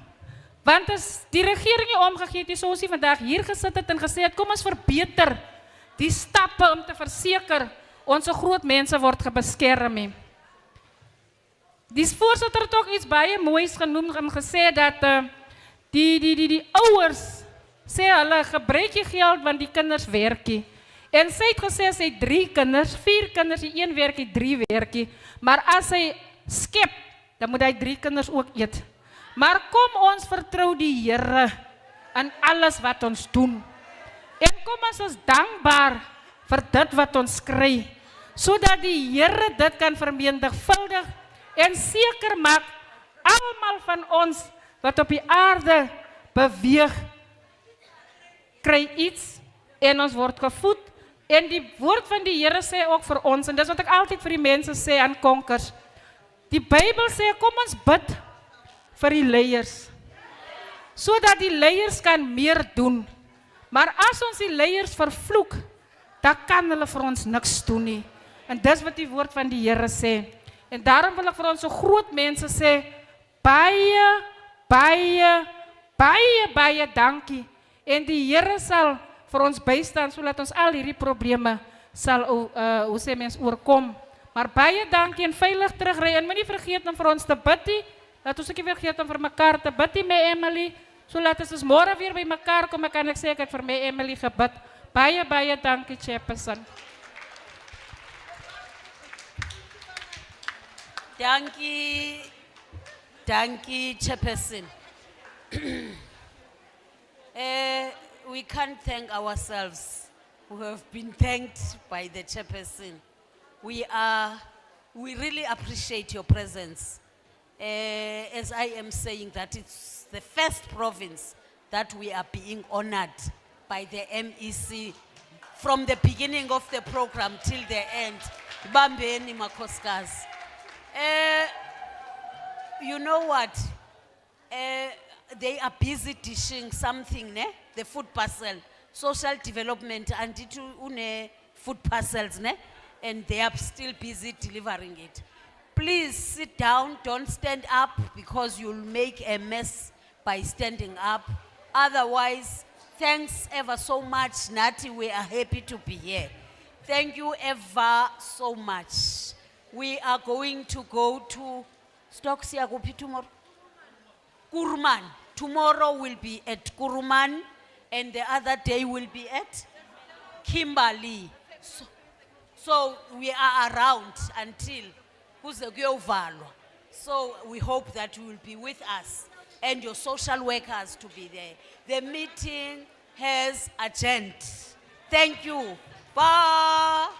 Want as die regering nie omgegee het, soos ons vandag hier gesit het en gesê het, kom ons verbeter die stappe om te verseker ons groot mense word gebeskerm. Die voorsitter het ook iets baie moois genoem en gesê dat die ouers sê hulle gebruik die geld want die kinders werkie. En sy het gesê sy het 3 kinders, 4 kinders, die 1 werkie, 3 werkie. Maar as hy skep, dan moet hy 3 kinders ook eet. Maar kom ons vertrou die Here in alles wat ons doen. En kom ons is dankbaar vir dit wat ons kry, sodat die Here dit kan vermenigvuldig en seker maak, almal van ons wat op die aarde beweeg, kry iets en ons word gevoed. En die woord van die Here sê ook vir ons, en dis wat ek altyd vir die mense sê aan konkers, die Bybel sê, kom ons bid vir die leiers, sodat die leiers kan meer doen. Maar as ons die leiers vervloek, dan kan hulle vir ons niks doen nie. En dis wat die woord van die Here sê. En daarom wil ek vir ons so groot mense sê, baie, baie, baie, baie dankie. En die Here sal vir ons bystaan, sodat ons al hierdie probleme sal, hoe sê mens, oorkom. Maar baie dankie en veilig terugry. En moenie vergeet om vir ons te bid nie. Laat ons ook nie vergeet om vir mekaar te bid nie, my Emily. So laat ons môre weer by mekaar kom, kan ek sê ek het vir my Emily gebid. Baie, baie dankie, Chairperson. Dankie, dankie, Chairperson. We can't thank ourselves. We have been thanked by the Chairperson. We really appreciate your presence. As I am saying that it's the first province that we are being honored by the MEC from the beginning of the program till the end. Bambeni Makoskazi. You know what? They are busy dishing something, ne? The food parcel, social development, and it une food parcels, ne? And they are still busy delivering it. Please sit down, don't stand up because you'll make a mess by standing up. Otherwise, thanks ever so much, Nati. We are happy to be here. Thank you ever so much. We are going to go to Stoksiagopi tomorrow. Kuruman. Tomorrow will be at Kuruman, and the other day will be at Kimberley. So we are around until Kuzeguyovalwa. So we hope that you will be with us and your social workers to be there. The meeting has adjourned. Thank you. Bye.